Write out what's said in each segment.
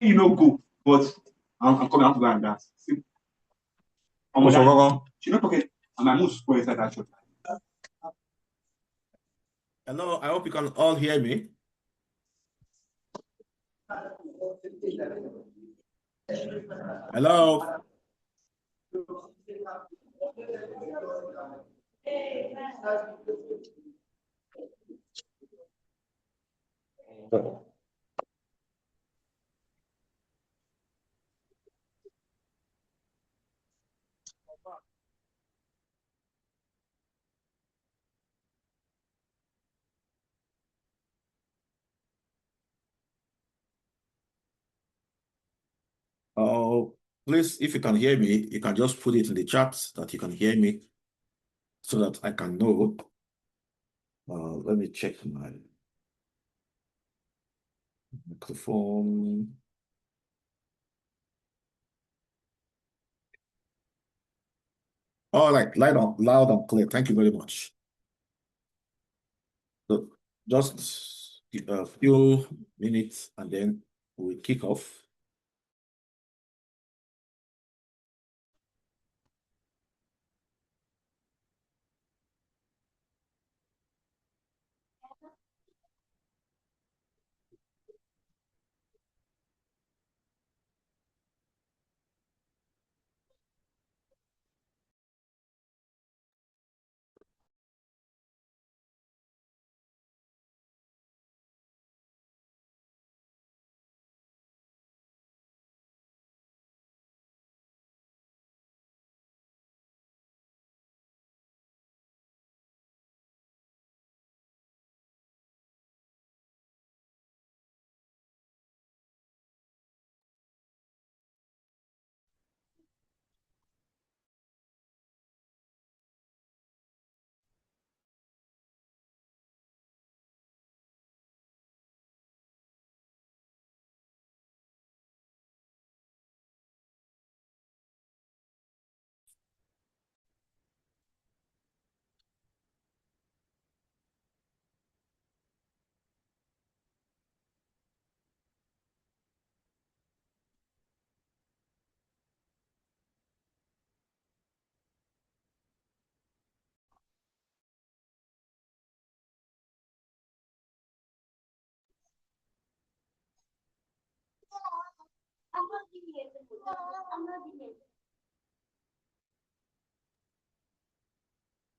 you know go, but I'm coming out to go and dance. See, she no pocket, and my moves go inside that shot. Hello, I hope you can all hear me. Hello. Oh, please, if you can hear me, you can just put it in the chat that you can hear me so that I can know. Let me check my microphone. All right, loud and clear. Thank you very much. So just a few minutes and then we'll kick off.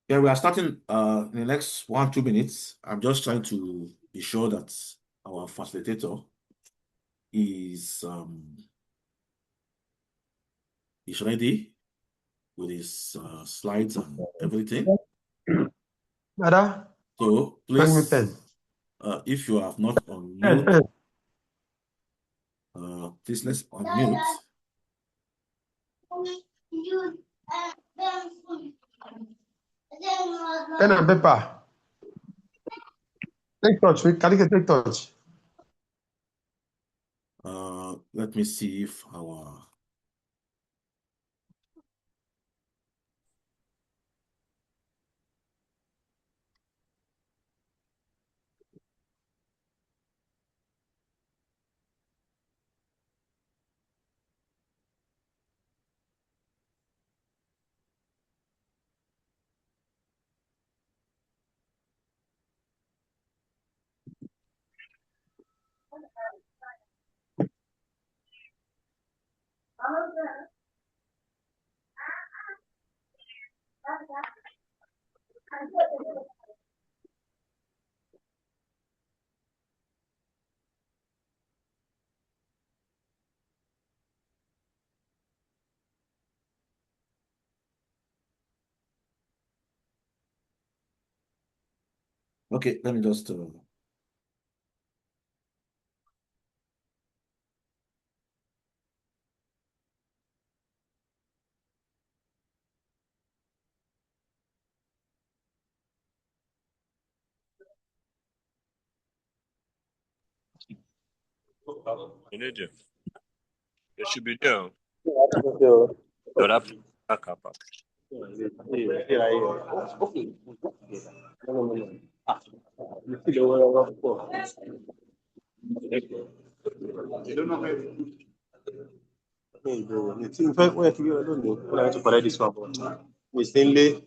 Yeah, we are starting in the next 1-2 minutes. I'm just trying to be sure that our facilitator is ready with his slides and everything. So please, if you have not unmute, please let's unmute. Pen and paper. Take touch. We can take touch. Let me see if our okay, let me just It should be there. So that back up. You don't know The thing where you don't know to collect this one, but we still late.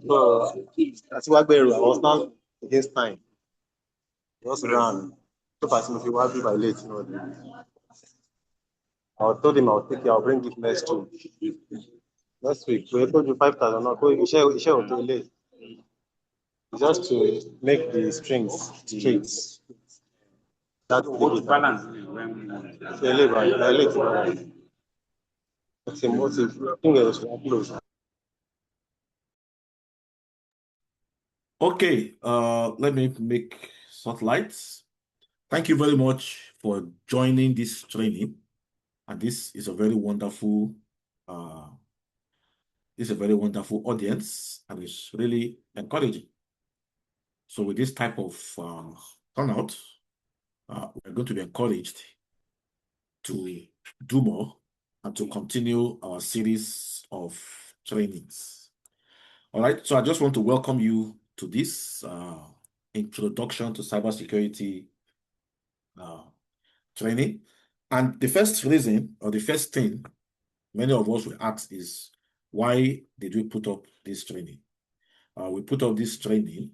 So that's why I was not against time. Just ran. So fast if you want to by late, I told him I'll take it, I'll bring it next week. Next week, we told you 5,000. No, you share will too late. Just to make the strings straight. That's the balance. It's a motive. Fingers close. Okay, let me make satellites. Thank you very much for joining this training. And this is a very wonderful audience, and it's really encouraging. So with this type of turnout, we're going to be encouraged to do more and to continue our series of trainings. All right, so I just want to welcome you to this introduction to cybersecurity training. And the first reason, or the first thing many of us will ask is, why did we put up this training? We put up this training.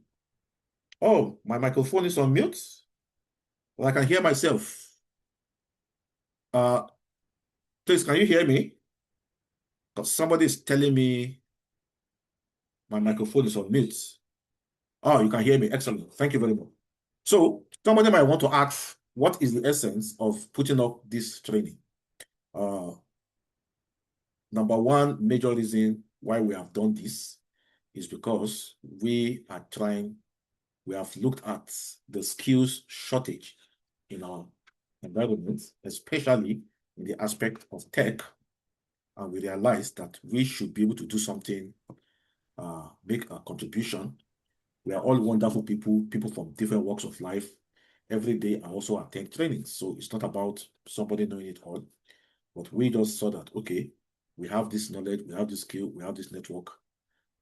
Oh, my microphone is on mute. Well, I can hear myself. Please, can you hear me? Because somebody is telling me my microphone is on mute. Oh, you can hear me. Excellent. Thank you very much. So somebody might want to ask, what is the essence of putting up this training? Number one major reason why we have done this is because we have looked at the skills shortage in our environment, especially in the aspect of tech, and we realized that we should be able to do something, make a contribution. We are all wonderful people from different walks of life. Every day I also attend trainings, so it's not about somebody knowing it all, but we just saw that, okay, we have this knowledge, we have this skill, we have this network,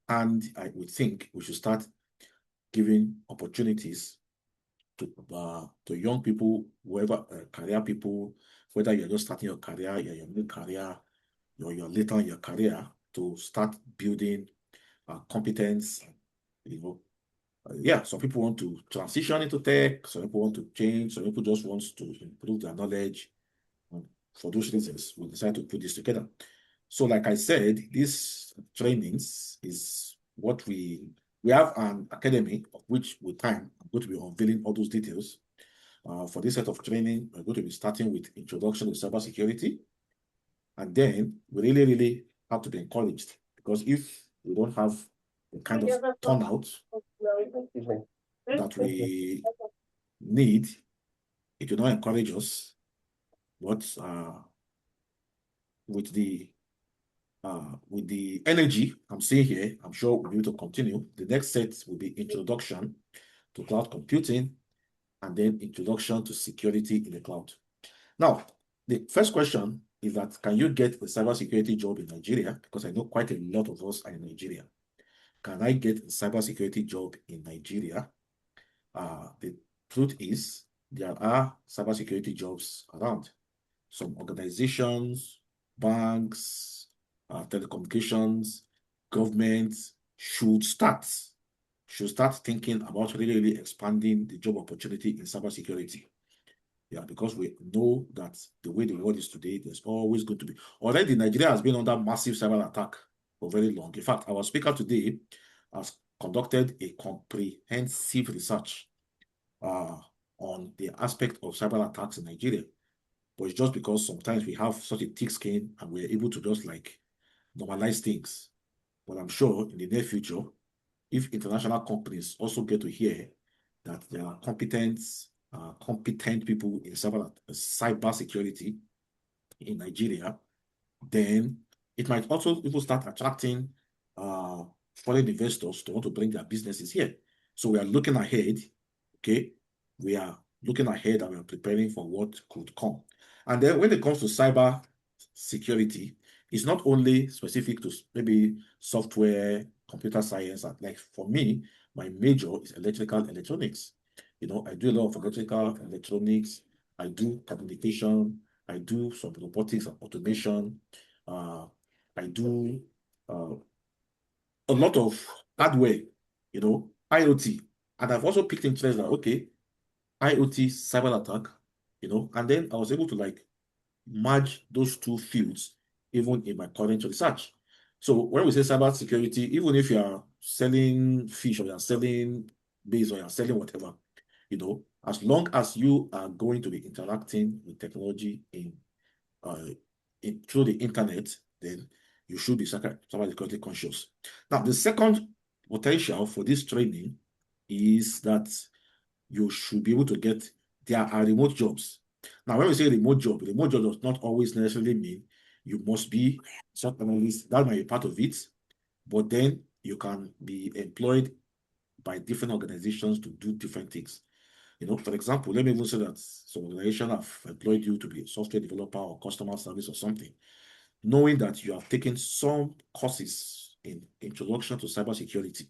and I would think we should start giving opportunities to young people, whoever, career people, whether you're just starting your career, you're your mid career, you're later in your career, to start building competence. Yeah, some people want to transition into tech, some people want to change, some people just want to improve their knowledge. And for those reasons, we decided to put this together. So, like I said, these trainings is what we have an academy of which with time I'm going to be unveiling all those details. For this set of training, we're going to be starting with introduction to cybersecurity, and then we really have to be encouraged, because if we don't have the kind of turnout that we need, it will not encourage us. But with the energy I'm seeing here, I'm sure we'll be able to continue. The next set will be introduction to cloud computing, and then introduction to security in the cloud. Now, the first question is that, can you get a cybersecurity job in Nigeria? Because I know quite a lot of us are in Nigeria. Can I get a cybersecurity job in Nigeria? The truth is, there are cybersecurity jobs around. Some organizations, banks, telecommunications, governments should start thinking about really expanding the job opportunity in cybersecurity. Yeah, because we know that the way the world is today, there's always going to be. Already, Nigeria has been under massive cyber attack for very long. In fact, our speaker today has conducted a comprehensive research on the aspect of cyber attacks in Nigeria. But it's just because sometimes we have such a thick skin and we're able to just like normalize things. But I'm sure in the near future, if international companies also get to hear that there are competent people in cyber security in Nigeria, then it might also even start attracting foreign investors to want to bring their businesses here. So we are looking ahead, okay? We are looking ahead and we are preparing for what could come. And then when it comes to cyber security, it's not only specific to maybe software, computer science. Like for me, my major is electrical electronics. I do a lot of electrical electronics. I do communication. I do some robotics and automation. I do a lot of hardware, IoT. And I've also picked interest that, okay, IoT, cyber attack, and then I was able to like merge those two fields even in my current research. So when we say cyber security, even if you are selling fish or you are selling base or you are selling whatever, as long as you are going to be interacting with technology through the internet, then you should be cyber security conscious. Now, the second potential for this training is that you should be able to get, there are remote jobs. Now, when we say remote job does not always necessarily mean you must be SOC analyst. That might be part of it, but then you can be employed by different organizations to do different things. For example, let me even say that some organization have employed you to be a software developer or customer service or something, knowing that you have taken some courses in introduction to cybersecurity.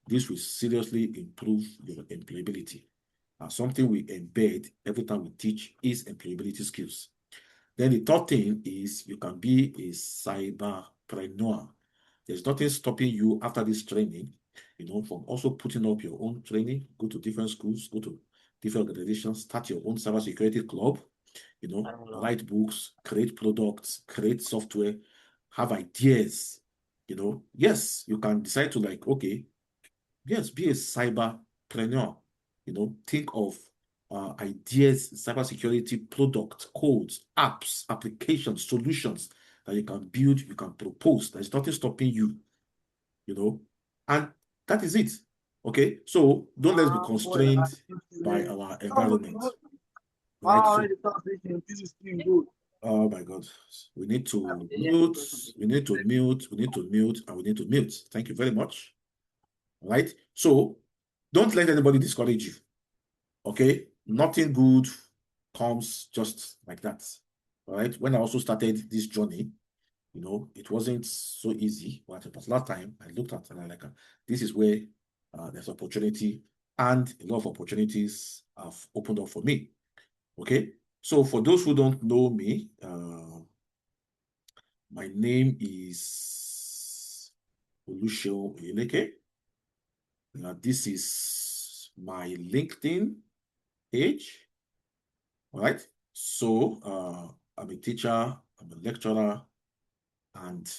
This will seriously improve your employability. Something we embed every time we teach is employability skills. Then the third thing is you can be a cyberpreneur. There's nothing stopping you after this training, from also putting up your own training, go to different schools, go to different organizations, start your own cybersecurity club, write books, create products, create software, have ideas. Yes, you can decide to like, okay, yes, be a cyberpreneur. Think of ideas, cybersecurity products, codes, apps, applications, solutions that you can build, you can propose. There's nothing stopping you, and that is it. Okay, so don't let's be constrained by our environment. Right? Oh my God, we need to mute, we need to mute, we need to mute, and we need to mute. Thank you very much. Right? So don't let anybody discourage you. Okay? Nothing good comes just like that. All right? When I also started this journey, it wasn't so easy. But at a particular time, I looked at and I like, this is where there's opportunity, and a lot of opportunities have opened up for me. Okay? So for those who don't know me, my name is Oluseun Oyeleke. This is my LinkedIn page. All right. So I'm a teacher, I'm a lecturer, and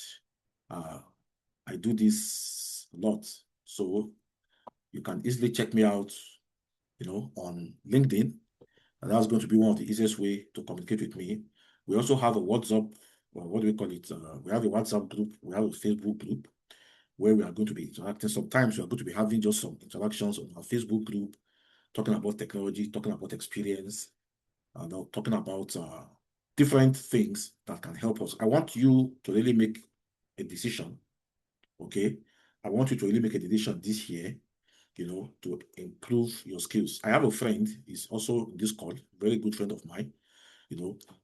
I do this a lot. So you can easily check me out, on LinkedIn. And that's going to be one of the easiest way to communicate with me. We also have a WhatsApp, or what do we call it? We have a WhatsApp group, we have a Facebook group where we are going to be interacting. Sometimes we are going to be having just some interactions on our Facebook group, talking about technology, talking about experience, talking about different things that can help us. I want you to really make a decision, okay? I want you to really make a decision this year, to improve your skills. I have a friend, he's also in this call, very good friend of mine,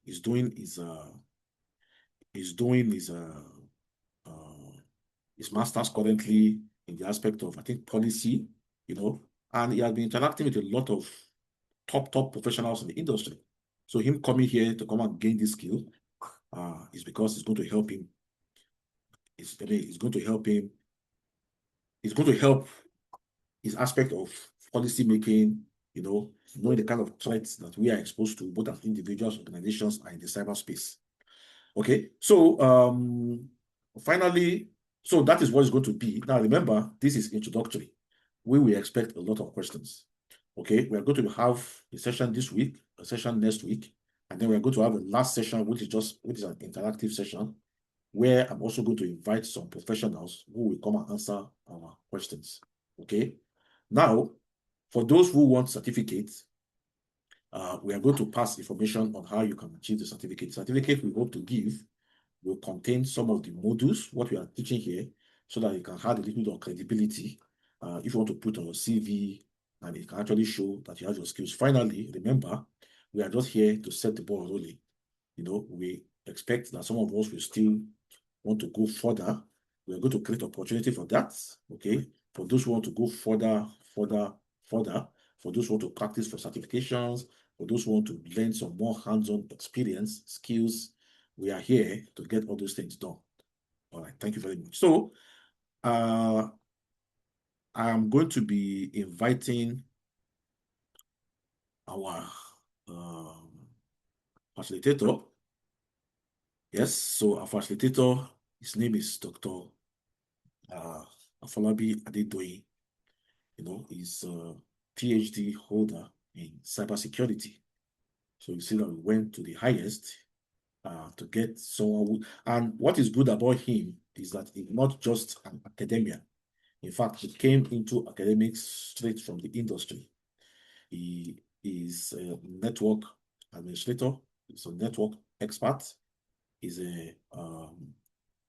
he's doing his master's currently in the aspect of, I think, policy, and he has been interacting with a lot of top professionals in the industry. So him coming here to come and gain this skill is because it's going to help him. It's going to help him. It's going to help his aspect of policy making, knowing the kind of threats that we are exposed to, both as individuals, organizations, and in the cyberspace. Okay, so finally, so that is what it's going to be. Now remember, this is introductory. We will expect a lot of questions. Okay, we are going to have a session this week, a session next week, and then we are going to have a last session, which is an interactive session, where I'm also going to invite some professionals who will come and answer our questions. Okay, now for those who want certificates, we are going to pass information on how you can achieve the certificate. Certificate we hope to give will contain some of the modules, what we are teaching here, so that you can have a little bit of credibility if you want to put on your CV, and it can actually show that you have your skills. Finally, remember, we are just here to set the ball rolling. We expect that some of us will still want to go further. We are going to create opportunity for that, okay? For those who want to go further, for those who want to practice for certifications, for those who want to learn some more hands-on experience, skills, we are here to get all those things done. All right, thank you very much. So I'm going to be inviting our facilitator. Yes, so our facilitator, his name is Dr. Afolabi Adedoyin. You know, he's a PhD holder in cybersecurity. So you see that we went to the highest to get someone who, and what is good about him is that he's not just an academician. In fact, he came into academics straight from the industry. He is a network administrator, he's a network expert, he's a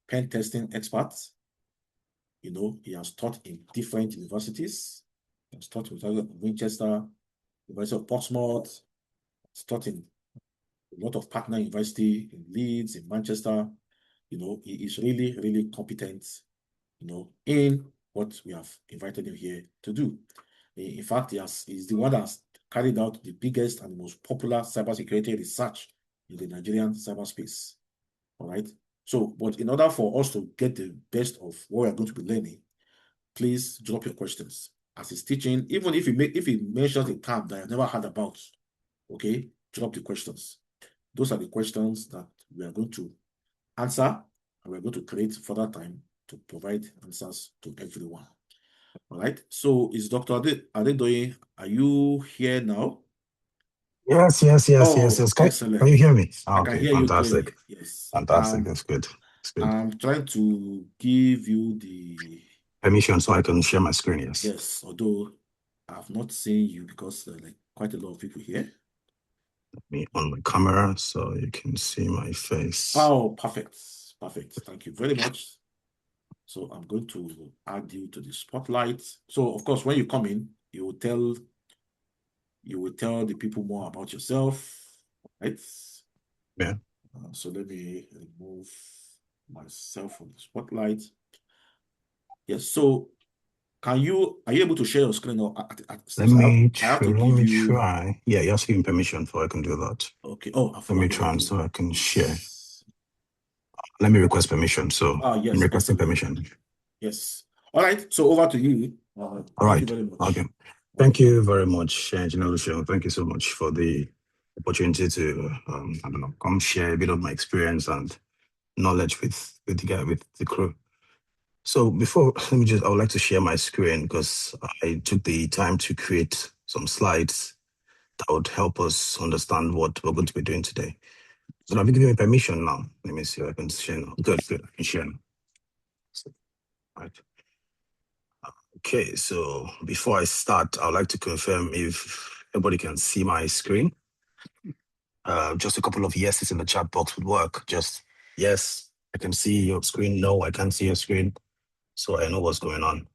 pen testing expert. You know, he has taught in different universities. He has taught in Winchester, University of Portsmouth, he's taught in a lot of partner university in Leeds, in Manchester. You know, he is really, really competent, you know, in what we have invited him here to do. In fact, he's the one that's carried out the biggest and most popular cybersecurity research in the Nigerian cyberspace. All right. So, but in order for us to get the best of what we're going to be learning, please drop your questions. As he's teaching, even if he mentions a term that I've never heard about, okay, drop the questions. Those are the questions that we are going to answer, and we're going to create further time to provide answers to everyone. All right. So is Dr. Adedoyin, are you here now? Yes. Excellent. Can you hear me? I can hear fantastic. you clearly. Yes. Fantastic. That's good. I'm trying to give you the permission so I can share my screen. Yes. Yes, although I've not seen you because there are like quite a lot of people here. Me on my camera so you can see my face. Oh, perfect. Thank you very much. So I'm going to add you to the spotlight. So of course, when you come in, you will tell the people more about yourself, right? Yeah. So let me remove myself from the spotlight. Yes. So are you able to share your screen? Or let me try. Yeah, you're asking permission for I can do that. Okay. Oh, let me try so I can share. Let me request permission. So yes, I'm requesting permission. Yes. All right. So over to you. All right. Thank you very much. Okay. Thank you very much, Engineer Lucian. Thank you so much for the opportunity to I don't know, come share a bit of my experience and knowledge with the crew. So before, I would like to share my screen because I took the time to create some slides that would help us understand what we're going to be doing today. So have you given me permission now? Let me see if I can share now. Good, I can share now. Right. Okay, so before I start, I'd like to confirm if everybody can see my screen. Just a couple of yeses in the chat box would work. Just yes, I can see your screen. No, I can't see your screen. So I know what's going on.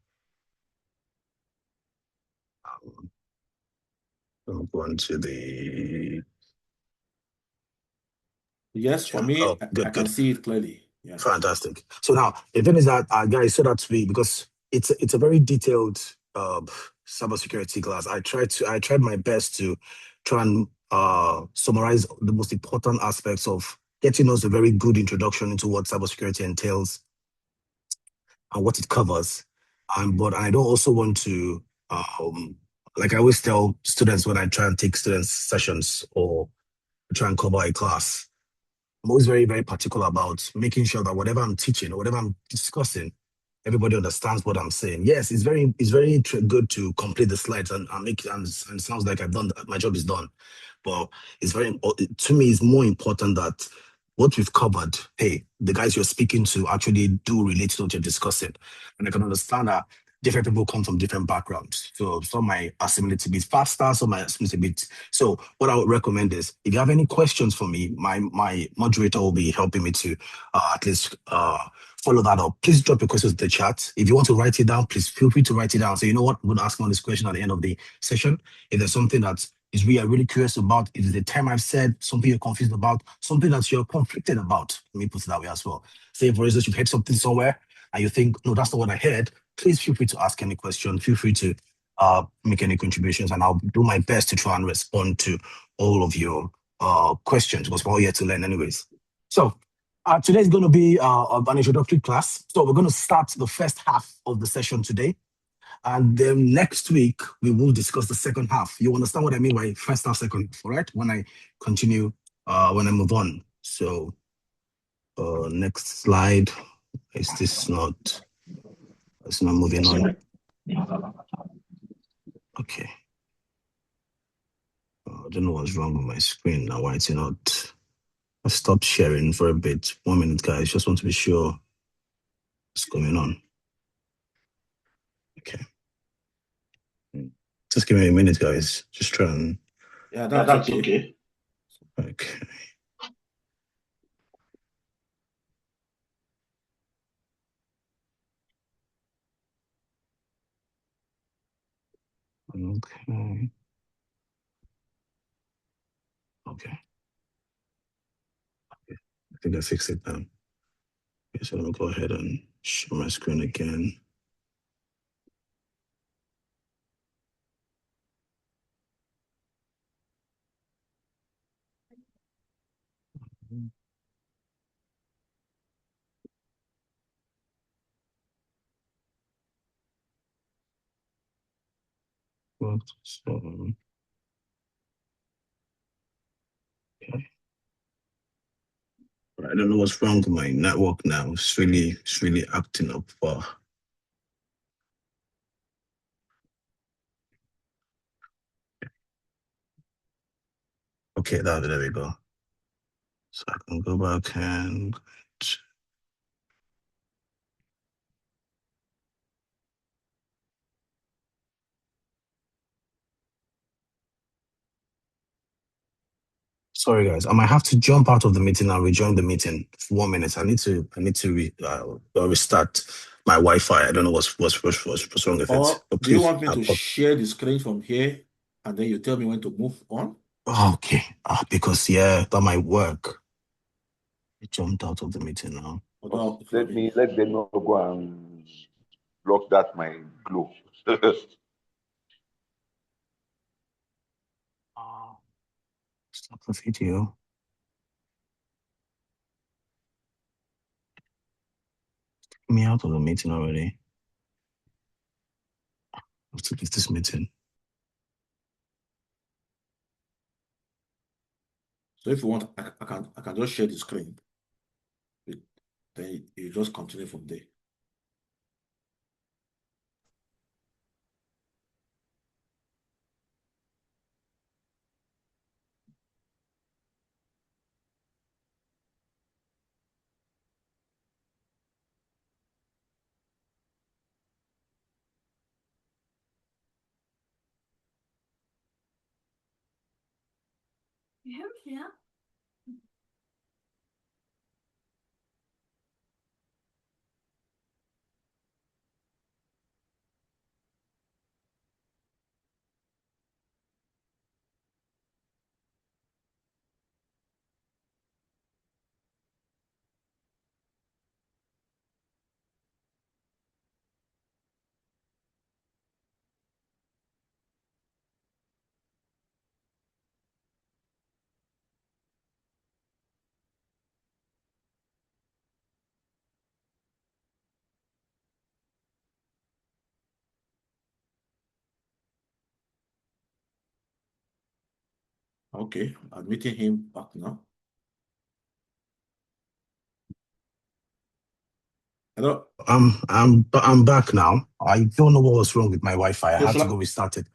I'm going to the... Yes, for me, I can see it clearly. Yes. Fantastic. So now, the thing is that, guys, so that's because it's a very detailed cybersecurity class. I tried my best to try and summarize the most important aspects of getting us a very good introduction into what cybersecurity entails and what it covers. But I don't also want to, like I always tell students when I try and take students sessions or try and cover a class, I'm always very, very particular about making sure that whatever I'm teaching or whatever I'm discussing, everybody understands what I'm saying. Yes, it's very good to complete the slides and make it, and it sounds like I've done that, my job is done. But it's very important to me. It's more important that what we've covered, hey, the guys you're speaking to actually do relate to what you're discussing, and I can understand that different people come from different backgrounds. So some might assimilate a bit faster, some might assimilate a bit. So what I would recommend is, if you have any questions for me, my moderator will be helping me to at least follow that up. Please drop your questions in the chat. If you want to write it down, please feel free to write it down. So you know what, I'm going to ask me on this question at the end of the session. If there's something that is really curious about, if it's the term I've said, something you're confused about, something that you're conflicted about, let me put it that way as well. Say, for instance, you've heard something somewhere and you think, no, that's not what I heard. Please feel free to ask any question. Feel free to make any contributions, and I'll do my best to try and respond to all of your questions because we're all here to learn anyways. So today is going to be an introductory class. So we're going to start the first half of the session today. And then next week, we will discuss the second half. You understand what I mean by first half, second half, all right? When I continue, when I move on. So next slide. Is this not, it's not moving on? Okay. I don't know what's wrong with my screen now. Why it's not? I stopped sharing for a bit. 1 minute, guys. Just want to be sure what's going on. Okay. Just give me a minute, guys. Just try and. Yeah, that's okay. Okay. Okay. Okay. I think I fixed it now. Okay, so I'll go ahead and share my screen again. So, okay. I don't know what's wrong with my network now. It's really acting up. Okay, there we go. So I can go back and sorry guys, I might have to jump out of the meeting and rejoin the meeting for 1 minute. I need to restart my Wi-Fi. I don't know what's wrong with Or it. But do you please, want me to share the screen from here and then you tell me when to move on? okay, because that might work. I jumped out of the meeting now. Let them not go and block that my glow. Stop the video. Get me out of the meeting already. I have to leave this meeting. So if you want, I can just share the screen. Then you just continue from there. Yeah. Okay, admitting him back now. Hello. I'm back now. I don't know what was wrong with my Wi-Fi. I So had to go restart it.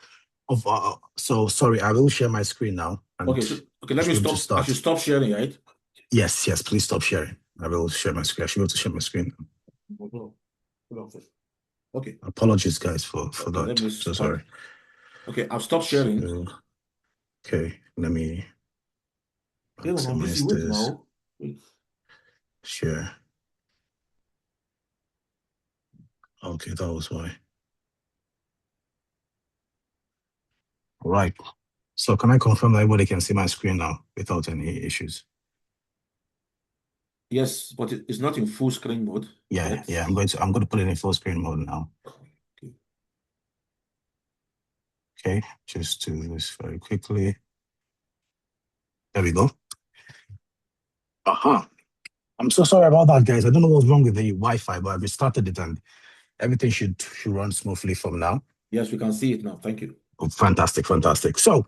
So sorry, I will share my screen now. And okay, let me stop. I should stop sharing, right? Yes, please stop sharing. I will share my screen. I should be able to share my screen. Okay. Apologies, guys, for that. So sorry. Okay, I've stopped sharing. Okay, let me maximize Wait this. now. Wait. Share. Okay, that was why. All right. So can I confirm that everybody can see my screen now without any issues? Yes, but it's not in full screen mode. Yeah. I'm going to put it in full screen mode now. Okay, just do this very quickly. There we go. I'm so sorry about that, guys. I don't know what's wrong with the Wi-Fi, but I restarted it and everything should run smoothly from now. Yes, we can see it now. Thank you. Oh, fantastic. So,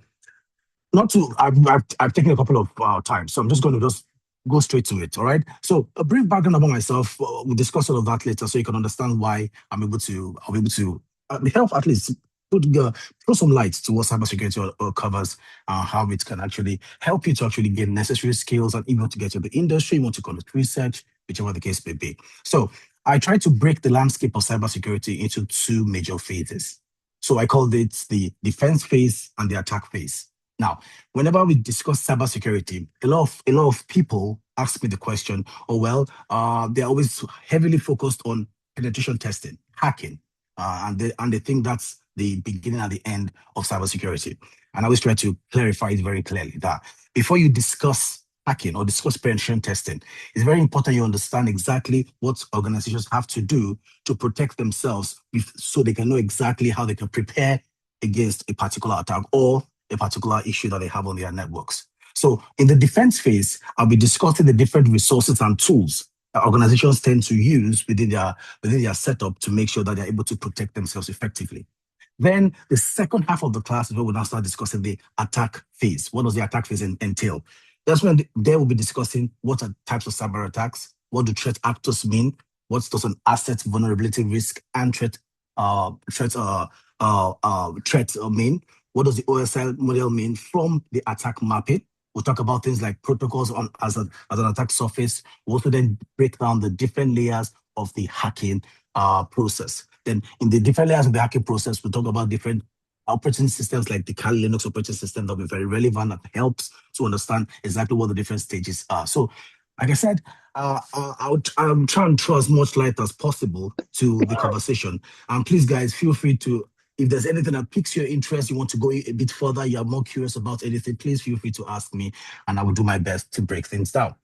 I've taken a couple of times, so I'm just going to go straight to it. All right. So, a brief background about myself. We'll discuss all of that later, so you can understand why I'll be able to help at least throw some light to what cybersecurity covers, how it can actually help you to actually gain necessary skills, and even to get to the industry, you want to conduct research, whichever the case may be. So, I try to break the landscape of cybersecurity into two major phases. So I called it the defense phase and the attack phase. Now, whenever we discuss cybersecurity, a lot of people ask me the question, oh, well, they're always heavily focused on penetration testing, hacking, and they think that's the beginning and the end of cybersecurity. And I always try to clarify it very clearly that before you discuss hacking or discuss penetration testing, it's very important you understand exactly what organizations have to do to protect themselves so they can know exactly how they can prepare against a particular attack or a particular issue that they have on their networks. So in the defense phase, I'll be discussing the different resources and tools that organizations tend to use within their setup to make sure that they're able to protect themselves effectively. Then the second half of the class is where we'll now start discussing the attack phase. What does the attack phase entail? That's when they will be discussing what are types of cyber attacks, what do threat actors mean, what does an asset vulnerability risk and threat mean, what does the OSL model mean from the attack mapping. We'll talk about things like protocols as an attack surface. We'll also then break down the different layers of the hacking process. Then in the different layers of the hacking process, we'll talk about different operating systems like the Kali Linux operating system that will be very relevant and helps to understand exactly what the different stages are. So, like I said, I'm trying to throw as much light as possible to the conversation. And please, guys, feel free to, if there's anything that piques your interest, you want to go a bit further, you're more curious about anything, please feel free to ask me and I will do my best to break things down.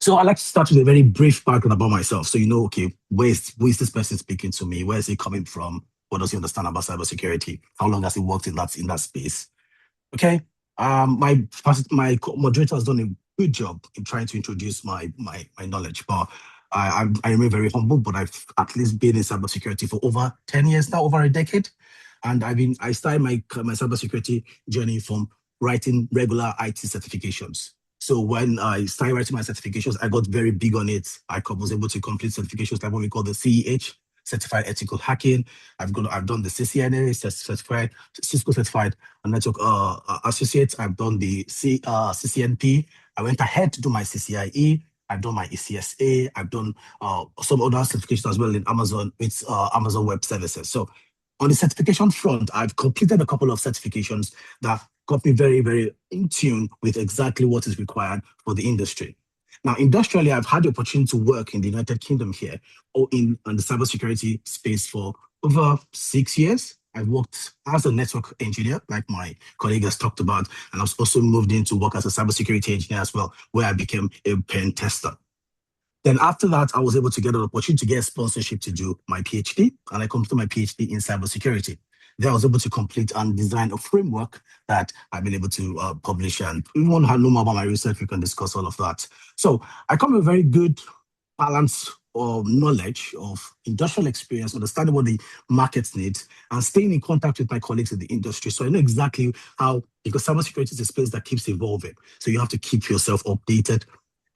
So I'd like to start with a very brief background about myself. So you know, okay, who is this person speaking to me? Where is he coming from? What does he understand about cybersecurity? How long has he worked in that space? Okay. My moderator has done a good job in trying to introduce my knowledge, but I remain very humble. But I've at least been in cybersecurity for over 10 years now, over a decade, and I started my cybersecurity journey from writing regular IT certifications. So when I started writing my certifications, I got very big on it. I was able to complete certifications like what we call the CEH, Certified Ethical Hacking. I've done the CCNA, certified Cisco Certified Network Associate. I've done the CCNP. I went ahead to do my CCIE. I've done my ECSA. I've done some other certifications as well in Amazon with Amazon Web Services. So on the certification front, I've completed a couple of certifications that got me very, very in tune with exactly what is required for the industry. Now, industrially, I've had the opportunity to work in the United Kingdom here or in the cybersecurity space for over 6 years. I've worked as a network engineer, like my colleague has talked about, and I've also moved into work as a cybersecurity engineer as well, where I became a pen tester. Then after that, I was able to get an opportunity to get sponsorship to do my PhD, and I completed my PhD in cybersecurity. Then I was able to complete and design a framework that I've been able to publish. And if you want to know more about my research, we can discuss all of that. So I come with a very good balance of knowledge, of industrial experience, understanding what the markets need, and staying in contact with my colleagues in the industry. So I know exactly how, because cybersecurity is a space that keeps evolving. So you have to keep yourself updated.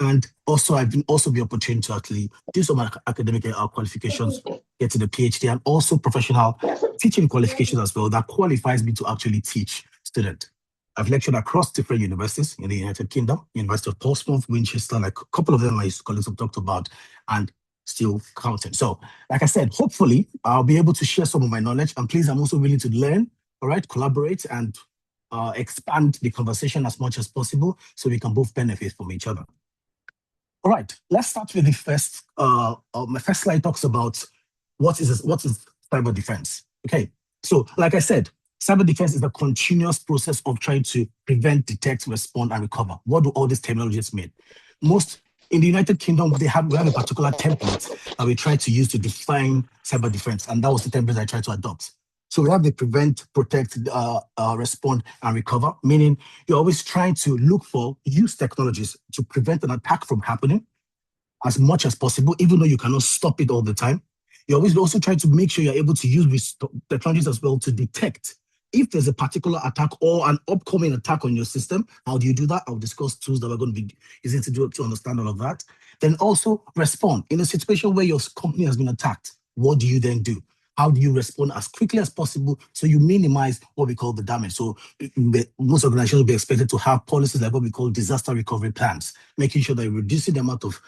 And also, I've been the opportunity to actually do some academic qualifications, get to the PhD, and also professional teaching qualifications as well that qualifies me to actually teach students. I've lectured across different universities in the United Kingdom, University of Portsmouth, Winchester, like a couple of them my colleagues have talked about, and still counting. So, like I said, hopefully I'll be able to share some of my knowledge. And please, I'm also willing to learn, all right, collaborate, and expand the conversation as much as possible so we can both benefit from each other. All right, let's start with the first. My first slide talks about what is cyber defense. Okay, so like I said, cyber defense is the continuous process of trying to prevent, detect, respond, and recover. What do all these terminologies mean? Most in the United Kingdom, we have a particular template that we try to use to define cyber defense, and that was the template I tried to adopt. So we have the prevent, protect, respond, and recover, meaning you're always trying to look for use technologies to prevent an attack from happening as much as possible, even though you cannot stop it all the time. You always also try to make sure you're able to use technologies as well to detect if there's a particular attack or an upcoming attack on your system. How do you do that? I'll discuss tools that we're going to be using to understand all of that. Then also respond. In a situation where your company has been attacked, what do you then do? How do you respond as quickly as possible so you minimize what we call the damage? So most organizations will be expected to have policies like what we call disaster recovery plans, making sure that you're reducing the amount of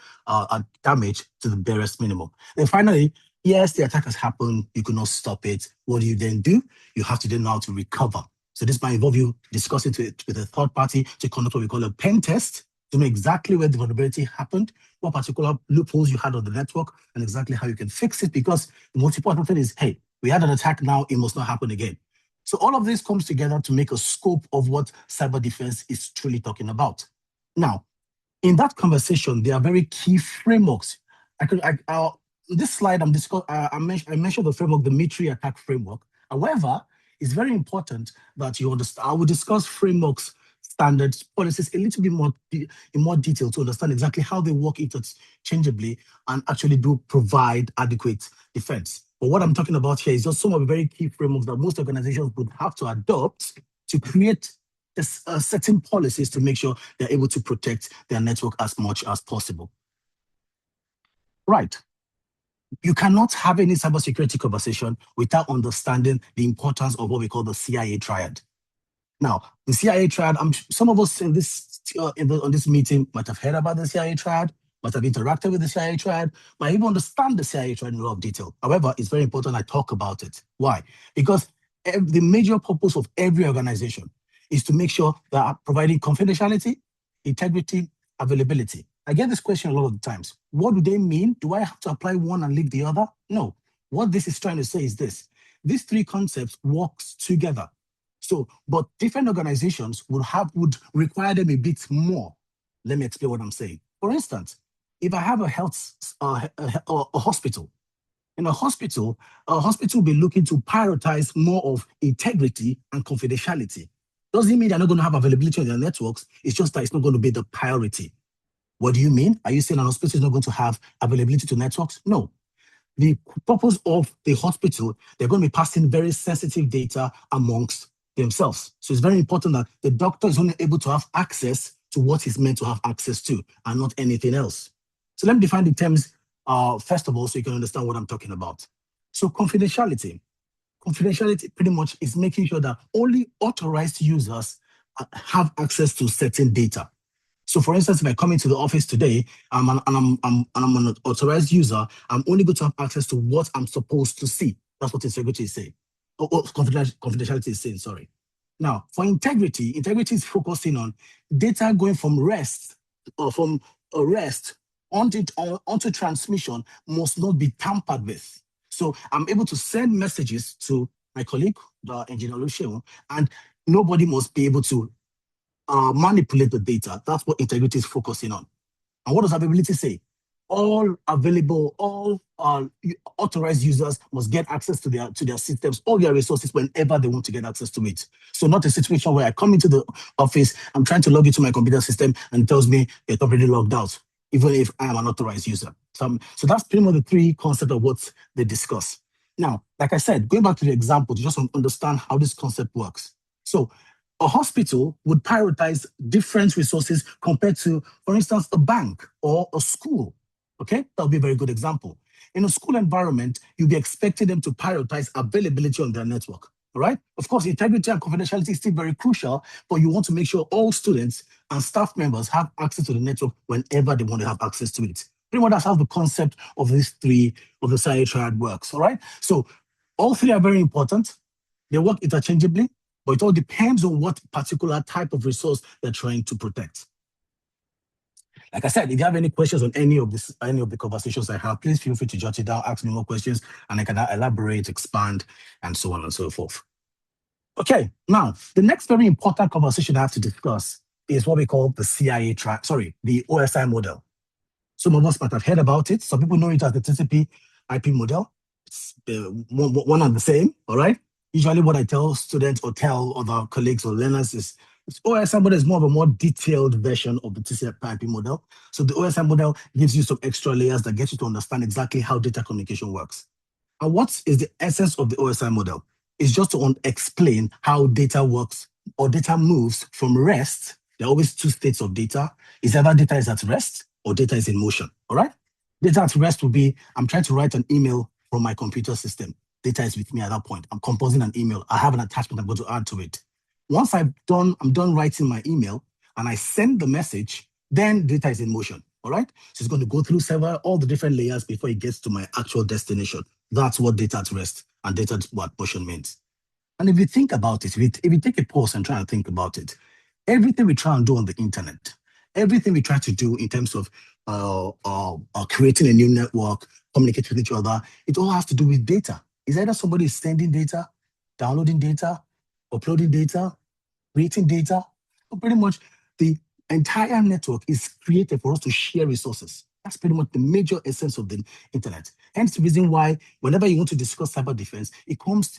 damage to the barest minimum. And finally, yes, the attack has happened. You cannot stop it. What do you then do? You have to then know how to recover. So this might involve you discussing it with a third party to conduct what we call a pen test to know exactly where the vulnerability happened, what particular loopholes you had on the network, and exactly how you can fix it. Because the most important thing is, hey, we had an attack now, it must not happen again. So all of this comes together to make a scope of what cyber defense is truly talking about. Now, in that conversation, there are very key frameworks. This slide, I mentioned the framework, the military attack framework. However, it's very important that you understand. I will discuss frameworks, standards, policies a little bit more in more detail to understand exactly how they work interchangeably and actually do provide adequate defense. But what I'm talking about here is just some of the very key frameworks that most organizations would have to adopt to create certain policies to make sure they're able to protect their network as much as possible. Right. You cannot have any cybersecurity conversation without understanding the importance of what we call the CIA triad. Now, the CIA triad, some of us in this on this meeting might have heard about the CIA triad, might have interacted with the CIA triad, might even understand the CIA triad in a lot of detail. However, it's very important I talk about it. Why? Because the major purpose of every organization is to make sure they are providing confidentiality, integrity, availability. I get this question a lot of the times. What do they mean? Do I have to apply one and leave the other? No. What this is trying to say is this. These three concepts works together. So, but different organizations would require them a bit more. Let me explain what I'm saying. For instance, if I have a hospital, in a hospital will be looking to prioritize more of integrity and confidentiality. Doesn't mean they're not going to have availability on their networks. It's just that it's not going to be the priority. What do you mean? Are you saying an hospital is not going to have availability to networks? No. The purpose of the hospital, they're going to be passing very sensitive data amongst themselves. So it's very important that the doctor is only able to have access to what he's meant to have access to and not anything else. So let me define the terms first of all so you can understand what I'm talking about. So confidentiality. Confidentiality pretty much is making sure that only authorized users have access to certain data. So for instance, if I come into the office today and I'm an authorized user, I'm only going to have access to what I'm supposed to see. That's what integrity is saying. Confidentiality is saying, sorry. Now, for integrity is focusing on data going from rest or from a rest onto transmission must not be tampered with. So I'm able to send messages to my colleague, the engineer Lucio, and nobody must be able to manipulate the data. That's what integrity is focusing on. And what does availability say? All available, all authorized users must get access to their systems, all their resources whenever they want to get access to it. So not a situation where I come into the office, I'm trying to log into my computer system and it tells me you're already logged out, even if I am an authorized user. So that's pretty much the three concepts of what they discuss. Now, like I said, going back to the example to just understand how this concept works. So a hospital would prioritize different resources compared to, for instance, a bank or a school. Okay, that would be a very good example. In a school environment, you'd be expecting them to prioritize availability on their network. All right. Of course, integrity and confidentiality is still very crucial, but you want to make sure all students and staff members have access to the network whenever they want to have access to it. Pretty much that's how the concept of these three of the CIA triad works. All right. So all three are very important. They work interchangeably, but it all depends on what particular type of resource they're trying to protect. Like I said, if you have any questions on any of the conversations I have, please feel free to jot it down, ask me more questions, and I can elaborate, expand, and so on and so forth. Okay, now the next very important conversation I have to discuss is what we call the the OSI model. Some of us might have heard about it. Some people know it as the TCP IP model. It's one and the same, all right? Usually what I tell students or tell other colleagues or learners is OSI model is more of a more detailed version of the TCP/IP model. So the OSI model gives you some extra layers that get you to understand exactly how data communication works. And what is the essence of the OSI model? It's just to explain how data works or data moves from rest. There are always two states of data. Is either data is at rest or data is in motion, all right? Data at rest will be, I'm trying to write an email from my computer system. Data is with me at that point. I'm composing an email. I have an attachment I'm going to add to it. Once I'm done writing my email and I send the message, then data is in motion, all right? So it's going to go through all the different layers before it gets to my actual destination. That's what data at rest and data at motion means. And if you think about it, if you take a pause and try to think about it, everything we try and do on the internet, everything we try to do in terms of creating a new network, communicating with each other, it all has to do with data. It's either somebody is sending data, downloading data, uploading data, creating data. So pretty much the entire network is created for us to share resources. That's pretty much the major essence of the internet. Hence the reason why whenever you want to discuss cyber defense, it comes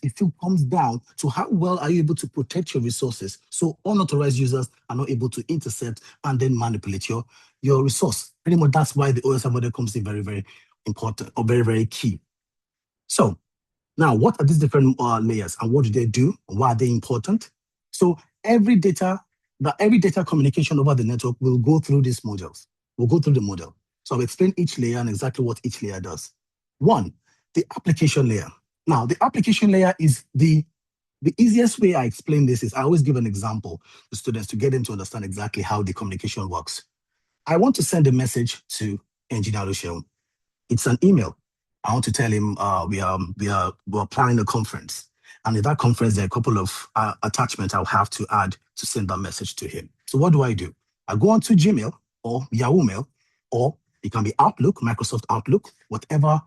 down to how well are you able to protect your resources so unauthorized users are not able to intercept and then manipulate your resource. Pretty much that's why the OSI model comes in very, very important or very, very key. So now, what are these different layers and what do they do? Why are they important? So every data communication over the network will go through these modules. We'll go through the model. So I'll explain each layer and exactly what each layer does. One, the application layer. Now, the application layer is the easiest way I explain this is I always give an example to students to get them to understand exactly how the communication works. I want to send a message to Engineer Oluseun. It's an email. I want to tell him we're planning a conference. And in that conference, there are a couple of attachments I'll have to add to send that message to him. So what do? I go onto Gmail or Yahoo Mail, or it can be Outlook, Microsoft Outlook, whatever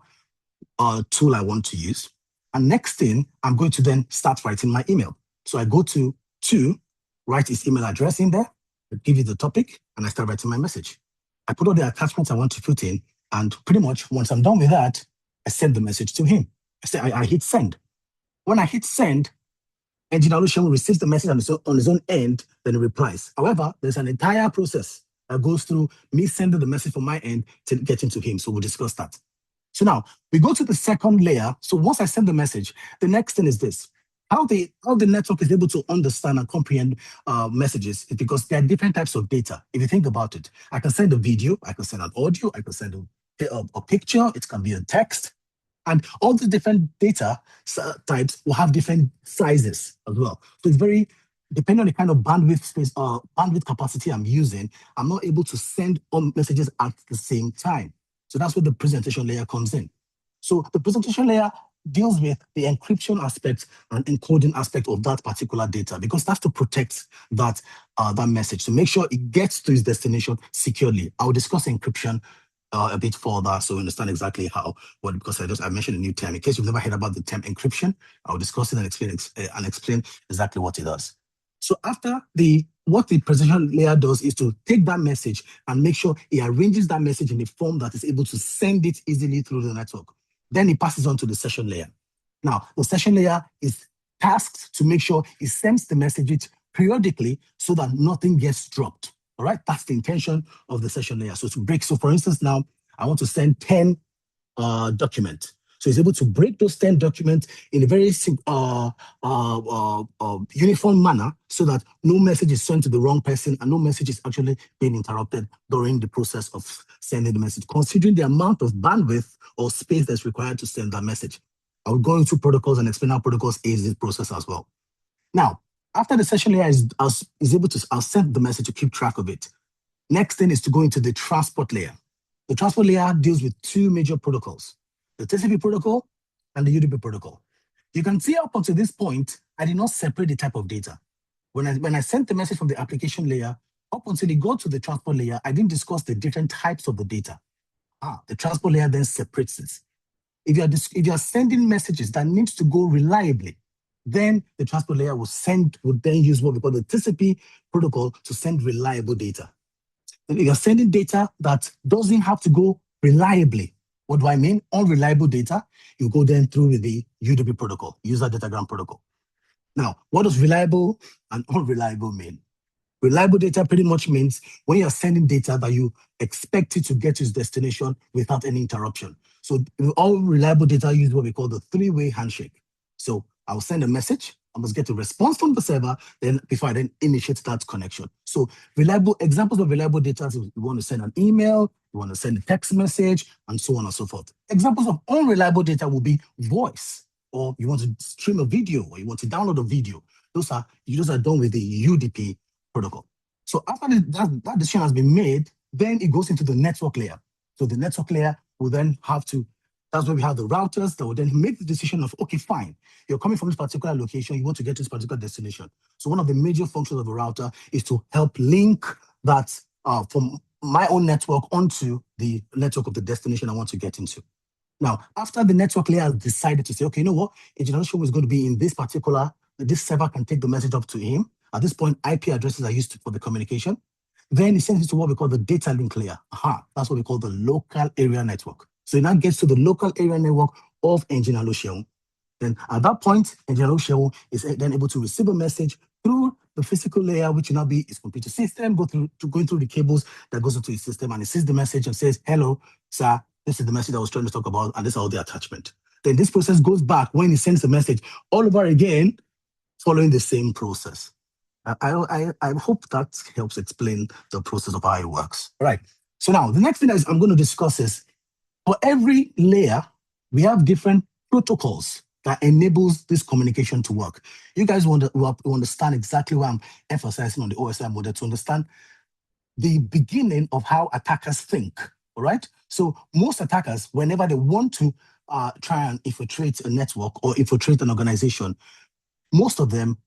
tool I want to use. And next thing, I'm going to then start writing my email. So I go to write his email address in there, give it the topic, and I start writing my message. I put all the attachments I want to put in, and pretty much once I'm done with that, I send the message to him. I hit send. When I hit send, Engineer Oluseun receives the message on his own end, then he replies. However, there's an entire process that goes through me sending the message from my end to getting to him. So we'll discuss that. So now we go to the second layer. So once I send the message, the next thing is this. How the network is able to understand and comprehend messages is because there are different types of data. If you think about it, I can send a video, I can send an audio, I can send a picture, it can be a text. And all the different data types will have different sizes as well. So it's very, depending on the kind of bandwidth capacity I'm using, I'm not able to send all messages at the same time. So that's where the presentation layer comes in. So the presentation layer deals with the encryption aspect and encoding aspect of that particular data, because that's to protect that message, to make sure it gets to its destination securely. I'll discuss encryption a bit further, so you understand exactly because I mentioned a new term. In case you've never heard about the term encryption, I'll discuss it and explain exactly what it does. So after what the presentation layer does is to take that message and make sure it arranges that message in a form that is able to send it easily through the network. Then it passes on to the session layer. Now, the session layer is tasked to make sure it sends the message periodically so that nothing gets dropped. All right, that's the intention of the session layer. So to break, so for instance, now I want to send 10 documents. So it's able to break those 10 documents in a very uniform manner so that no message is sent to the wrong person and no message is actually being interrupted during the process of sending the message, considering the amount of bandwidth or space that's required to send that message. I will go into protocols and explain how protocols aid this process as well. Now, after the session layer is able to send the message to keep track of it, next thing is to go into the transport layer. The transport layer deals with two major protocols, the TCP protocol and the UDP protocol. You can see up until this point, I did not separate the type of data. When I sent the message from the application layer, up until it got to the transport layer, I didn't discuss the different types of the data. The transport layer then separates it. If you are sending messages that needs to go reliably, then the transport layer would then use what we call the TCP protocol to send reliable data. If you're sending data that doesn't have to go reliably, what do I mean? Unreliable data, you go then through with the UDP protocol, user datagram protocol. Now, what does reliable and unreliable mean? Reliable data pretty much means when you're sending data that you expect it to get to its destination without any interruption. So all reliable data use what we call the three-way handshake. So I'll send a message, I must get a response from the server, then before I then initiate that connection. So reliable examples of reliable data is you want to send an email, you want to send a text message, and so on and so forth. Examples of unreliable data will be voice, or you want to stream a video, or you want to download a video. Those are done with the UDP protocol. So after that decision has been made, then it goes into the network layer. So the network layer will then have to, that's where we have the routers that will then make the decision of, okay, fine, you're coming from this particular location, you want to get to this particular destination. So one of the major functions of a router is to help link that from my own network onto the network of the destination I want to get into. Now, after the network layer has decided to say, okay, you know what, Engineer Show is going to be in this particular, this server can take the message up to him. At this point, IP addresses are used for the communication. Then it sends it to what we call the data link layer. That's what we call the local area network. So it now gets to the local area network of Engineer Show. Then at that point, Engineer Show is then able to receive a message through the physical layer, which will now be its computer system, going through the cables that goes into its system, and it sees the message and says, hello, sir, this is the message I was trying to talk about, and this is all the attachment. Then this process goes back when it sends the message all over again, following the same process. I hope that helps explain the process of how it works. All right. So now the next thing that I'm going to discuss is for every layer, we have different protocols that enables this communication to work. You guys will understand exactly why I'm emphasizing on the OSI model to understand the beginning of how attackers think. All right. So most attackers, whenever they want to try and infiltrate a network or infiltrate an organization, most of them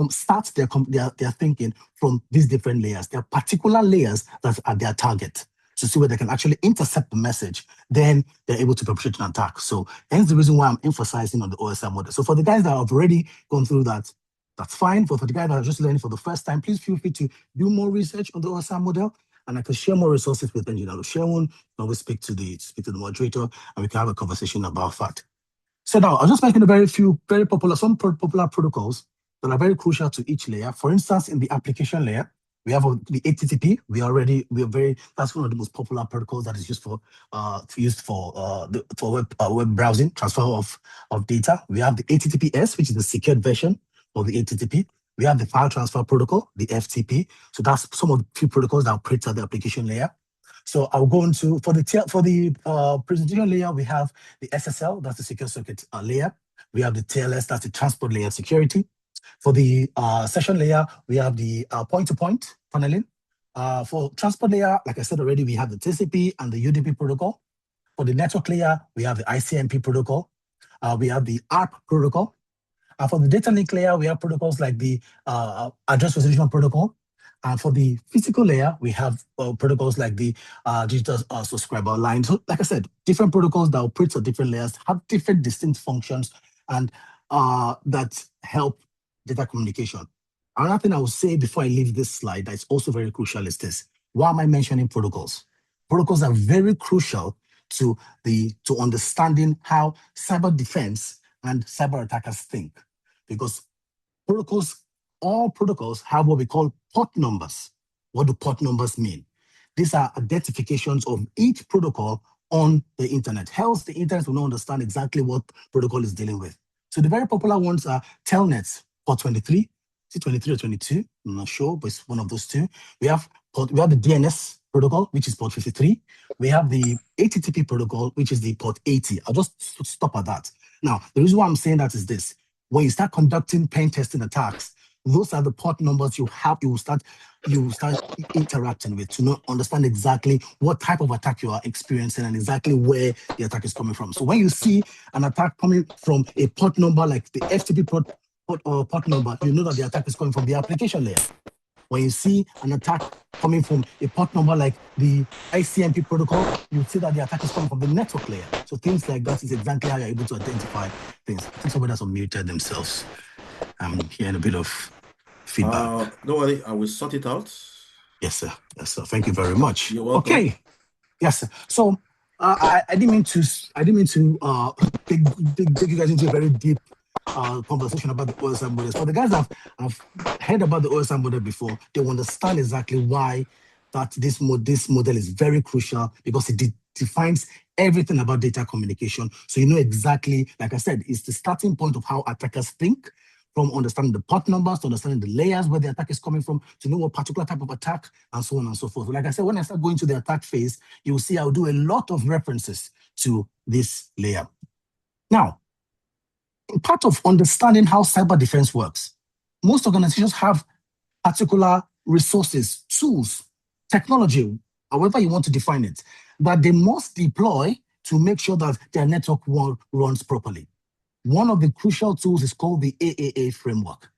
start their thinking from these different layers. There are particular layers that are their target to see where they can actually intercept the message. Then they're able to perpetrate an attack. So hence the reason why I'm emphasizing on the OSI model. So for the guys that have already gone through that, that's fine. But for the guys that are just learning for the first time, please feel free to do more research on the OSI model. And I can share more resources with Engineer Sharon. You can always speak to the moderator, and we can have a conversation about that. So now I'll just mention some popular protocols that are very crucial to each layer. For instance, in the application layer, we have the HTTP. That's one of the most popular protocols that is used for web browsing, transfer of data. We have the HTTPS, which is the secured version of the HTTP. We have the file transfer protocol, the FTP. So that's some of the few protocols that operate at the application layer. So I'll go into, for the presentation layer, we have the SSL, that's the secure circuit layer. We have the TLS, that's the transport layer security. For the session layer, we have the point-to-point tunneling. For transport layer, like I said already, we have the TCP and the UDP protocol. For the network layer, we have the ICMP protocol. We have the ARP protocol. For the data link layer, we have protocols like the address resolution protocol. And for the physical layer, we have protocols like the digital subscriber line. So like I said, different protocols that operate on different layers have different distinct functions and that help data communication. Another thing I will say before I leave this slide that is also very crucial is this. Why am I mentioning protocols? Protocols are very crucial to understanding how cyber defense and cyber attackers think, because all protocols have what we call port numbers. What do port numbers mean? These are identifications of each protocol on the internet. Else the internet will not understand exactly what protocol is dealing with. So the very popular ones are telnets, port 23. Is it 23 or 22? I'm not sure, but it's one of those two. We have the DNS protocol, which is port 53. We have the HTTP protocol, which is the port 80. I'll just stop at that. Now, the reason why I'm saying that is this. When you start conducting pen testing attacks, those are the port numbers you will start interacting with to understand exactly what type of attack you are experiencing and exactly where the attack is coming from. So when you see an attack coming from a port number like the FTP port number, you know that the attack is coming from the application layer. When you see an attack coming from a port number like the ICMP protocol, you see that the attack is coming from the network layer. So things like that is exactly how you're able to identify things. I think somebody has unmuted themselves. I'm hearing a bit of feedback. Don't worry, I will sort it out. Yes, sir. Yes, sir. Thank you very much. You're welcome. Okay. Yes, sir. So I didn't mean to take you guys into a very deep conversation about the OSI models. For the guys that have heard about the OSI model before, they will understand exactly why that this model is very crucial, because it defines everything about data communication. So you know exactly, like I said, it's the starting point of how attackers think, from understanding the port numbers to understanding the layers where the attack is coming from, to know what particular type of attack, and so on and so forth. Like I said, when I start going to the attack phase, you'll see I'll do a lot of references to this layer. Now, in part of understanding how cyber defense works, most organizations have particular resources, tools, technology, however you want to define it, that they must deploy to make sure that their network runs properly. One of the crucial tools is called the AAA framework.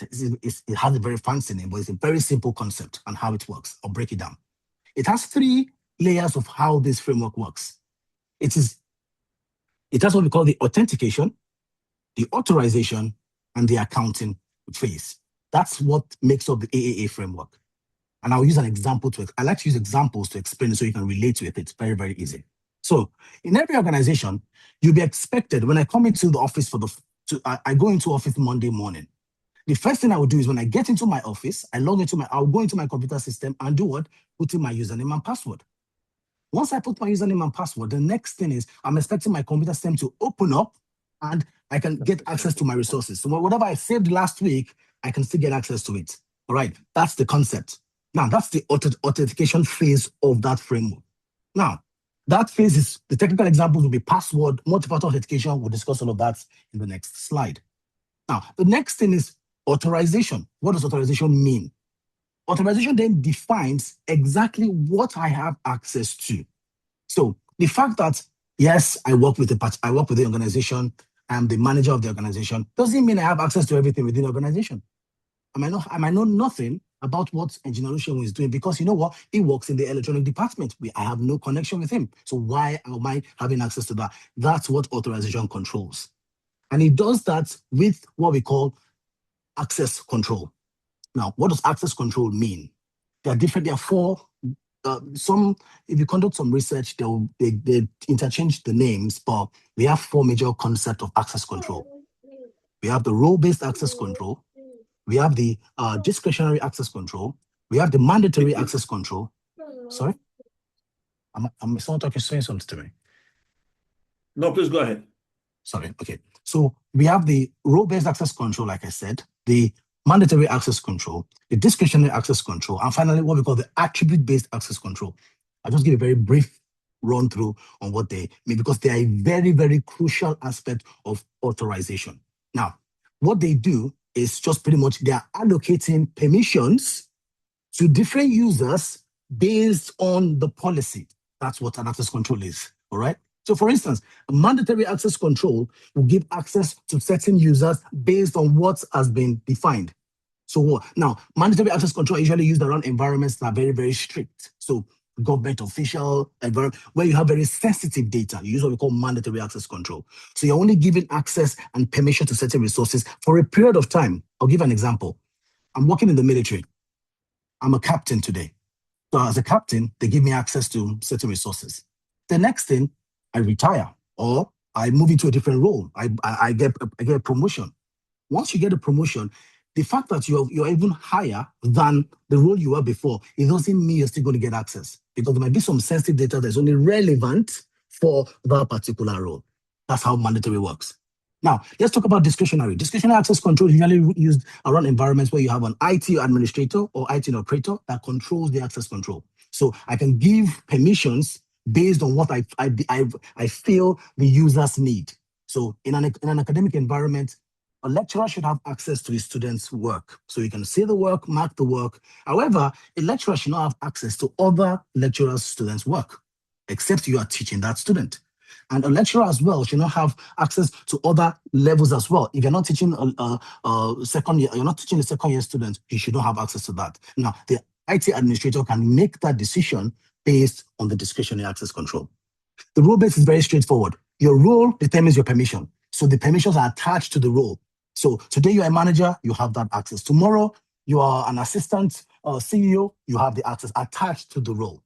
It has a very fancy name, but it's a very simple concept and how it works. I'll break it down. It has 3 layers of how this framework works. It has what we call the authentication, the authorization, and the accounting phase. That's what makes up the AAA framework. And I'll use an example I like to use examples to explain it so you can relate to it. It's very, very easy. So in every organization, you'll be expected, when I come into the office I go into office Monday morning. The first thing I will do is when I get into my office, I'll go into my computer system and do what? Put in my username and password. Once I put my username and password, the next thing is I'm expecting my computer system to open up and I can get access to my resources. So whatever I saved last week, I can still get access to it. All right, that's the concept. Now, that's the authentication phase of that framework. Now, that phase is, the technical examples will be password, multi-factor authentication. We'll discuss all of that in the next slide. Now, the next thing is authorization. What does authorization mean? Authorization then defines exactly what I have access to. So the fact that, yes, I work with the organization, I'm the manager of the organization, doesn't mean I have access to everything within the organization. I might know nothing about what Engineer Olusegun is doing, because you know what? He works in the electronic department. I have no connection with him. So why am I having access to that? That's what authorization controls. And it does that with what we call access control. Now, what does access control mean? There are 4. If you conduct some research, they interchange the names, but we have 4 major concepts of access control. We have the role-based access control. We have the discretionary access control. We have the mandatory access control. Sorry? Someone saying something to me. No, please go ahead. Sorry, okay. So we have the role-based access control, like I said, the mandatory access control, the discretionary access control, and finally, what we call the attribute-based access control. I'll just give a very brief run through on what they mean, because they are a very, very crucial aspect of authorization. Now, what they do is just pretty much they are allocating permissions to different users based on the policy. That's what an access control is, all right? So for instance, a mandatory access control will give access to certain users based on what has been defined. So now, mandatory access control are usually used around environments that are very, very strict. So government official environment, where you have very sensitive data, you use what we call mandatory access control. So you're only giving access and permission to certain resources for a period of time. I'll give an example. I'm working in the military. I'm a captain today. So as a captain, they give me access to certain resources. The next thing, I retire or I move into a different role. I get a promotion. Once you get a promotion, the fact that you're even higher than the role you were before, it doesn't mean you're still going to get access, because there might be some sensitive data that's only relevant for that particular role. That's how mandatory works. Now, let's talk about discretionary. Discretionary access control is usually used around environments where you have an IT administrator or IT operator that controls the access control. So I can give permissions based on what I feel the users need. So in an academic environment, a lecturer should have access to his students' work. So you can see the work, mark the work. However, a lecturer should not have access to other lecturers' students' work, except you are teaching that student. And a lecturer as well should not have access to other levels as well. If you're not teaching second year, you're not teaching a second year student, you should not have access to that. Now, the IT administrator can make that decision based on the discretionary access control. The role-based is very straightforward. Your role determines your permission. So the permissions are attached to the role. So today you're a manager, you have that access. Tomorrow you are an assistant CEO, you have the access attached to the role.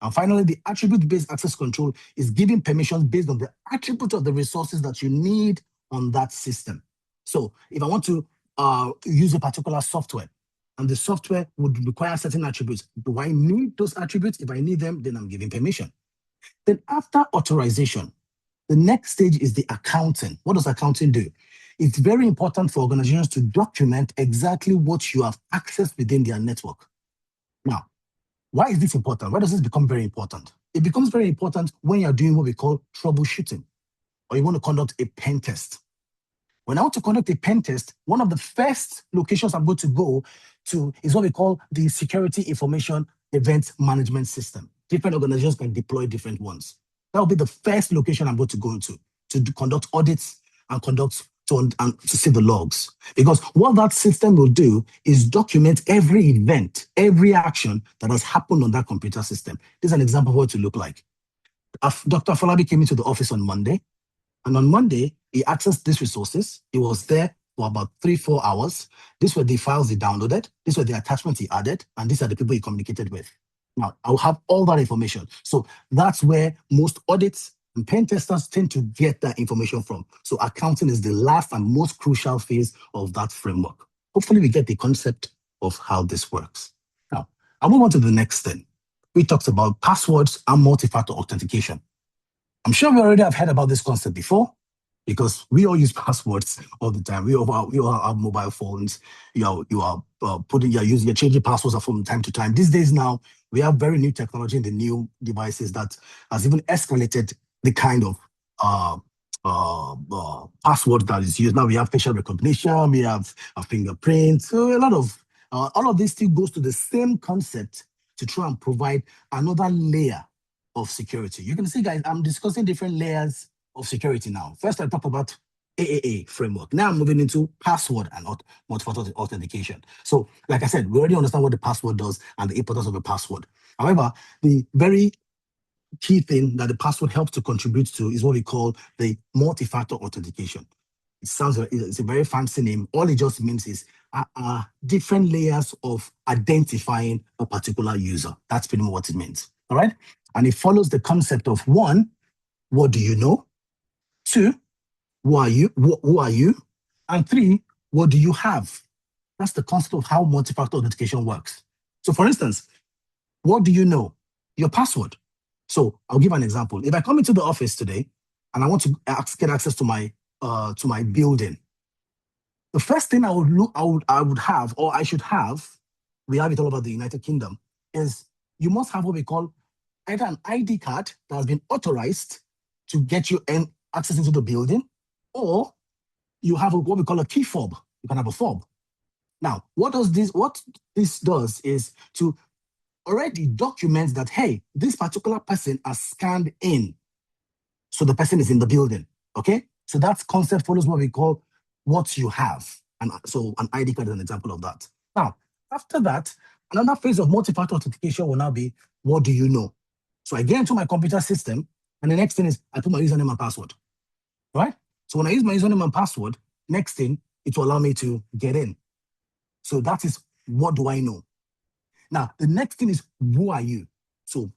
And finally, the attribute-based access control is giving permissions based on the attribute of the resources that you need on that system. So if I want to use a particular software, and the software would require certain attributes, do I need those attributes? If I need them, then I'm giving permission. Then after authorization, the next stage is the accounting. What does accounting do? It's very important for organizations to document exactly what you have accessed within their network. Now, why is this important? Why does this become very important? It becomes very important when you're doing what we call troubleshooting, or you want to conduct a pen test. When I want to conduct a pen test, one of the first locations I'm going to go to is what we call the Security Information Event Management System. Different organizations can deploy different ones. That will be the first location I'm going to go into to conduct audits and to see the logs. Because what that system will do is document every event, every action that has happened on that computer system. This is an example of what it will look like. Dr. Falabi came into the office on Monday, and on Monday, he accessed these resources. He was there for about 3-4 hours. These were the files he downloaded. These were the attachments he added, and these are the people he communicated with. Now, I'll have all that information. So that's where most audits and pen testers tend to get that information from. So accounting is the last and most crucial phase of that framework. Hopefully, we get the concept of how this works. Now, I'll move on to the next thing. We talked about passwords and multi-factor authentication. I'm sure we already have heard about this concept before, because we all use passwords all the time. We all have mobile phones. You're changing passwords from time to time. These days now, we have very new technology in the new devices that has even escalated the kind of password that is used. Now we have facial recognition, we have a fingerprint. So a lot of all of this still goes to the same concept to try and provide another layer of security. You can see, guys, I'm discussing different layers of security now. First, I talked about AAA framework. Now I'm moving into password and multi-factor authentication. So, like I said, we already understand what the password does and the importance of the password. However, the very key thing that the password helps to contribute to is what we call the multi-factor authentication. It's a very fancy name. All it just means is different layers of identifying a particular user. That's pretty much what it means. All right. And it follows the concept of 1, what do you know? 2, who are you? And 3, what do you have? That's the concept of how multi-factor authentication works. So for instance, what do you know? Your password. So I'll give an example. If I come into the office today and I want to get access to my building, the first thing I would have, or I should have, we have it all over the United Kingdom, is you must have what we call either an ID card that has been authorized to get you access into the building, or you have what we call a key fob. You can have a fob. Now, what this does is to already document that, hey, this particular person has scanned in. So the person is in the building, okay? So that concept follows what we call what you have. And so an ID card is an example of that. Now, after that, another phase of multi-factor authentication will now be, what do you know? So I get into my computer system, and the next thing is I put my username and password, right? So when I use my username and password, next thing, it will allow me to get in. So that is, what do I know? Now, the next thing is, who are you? So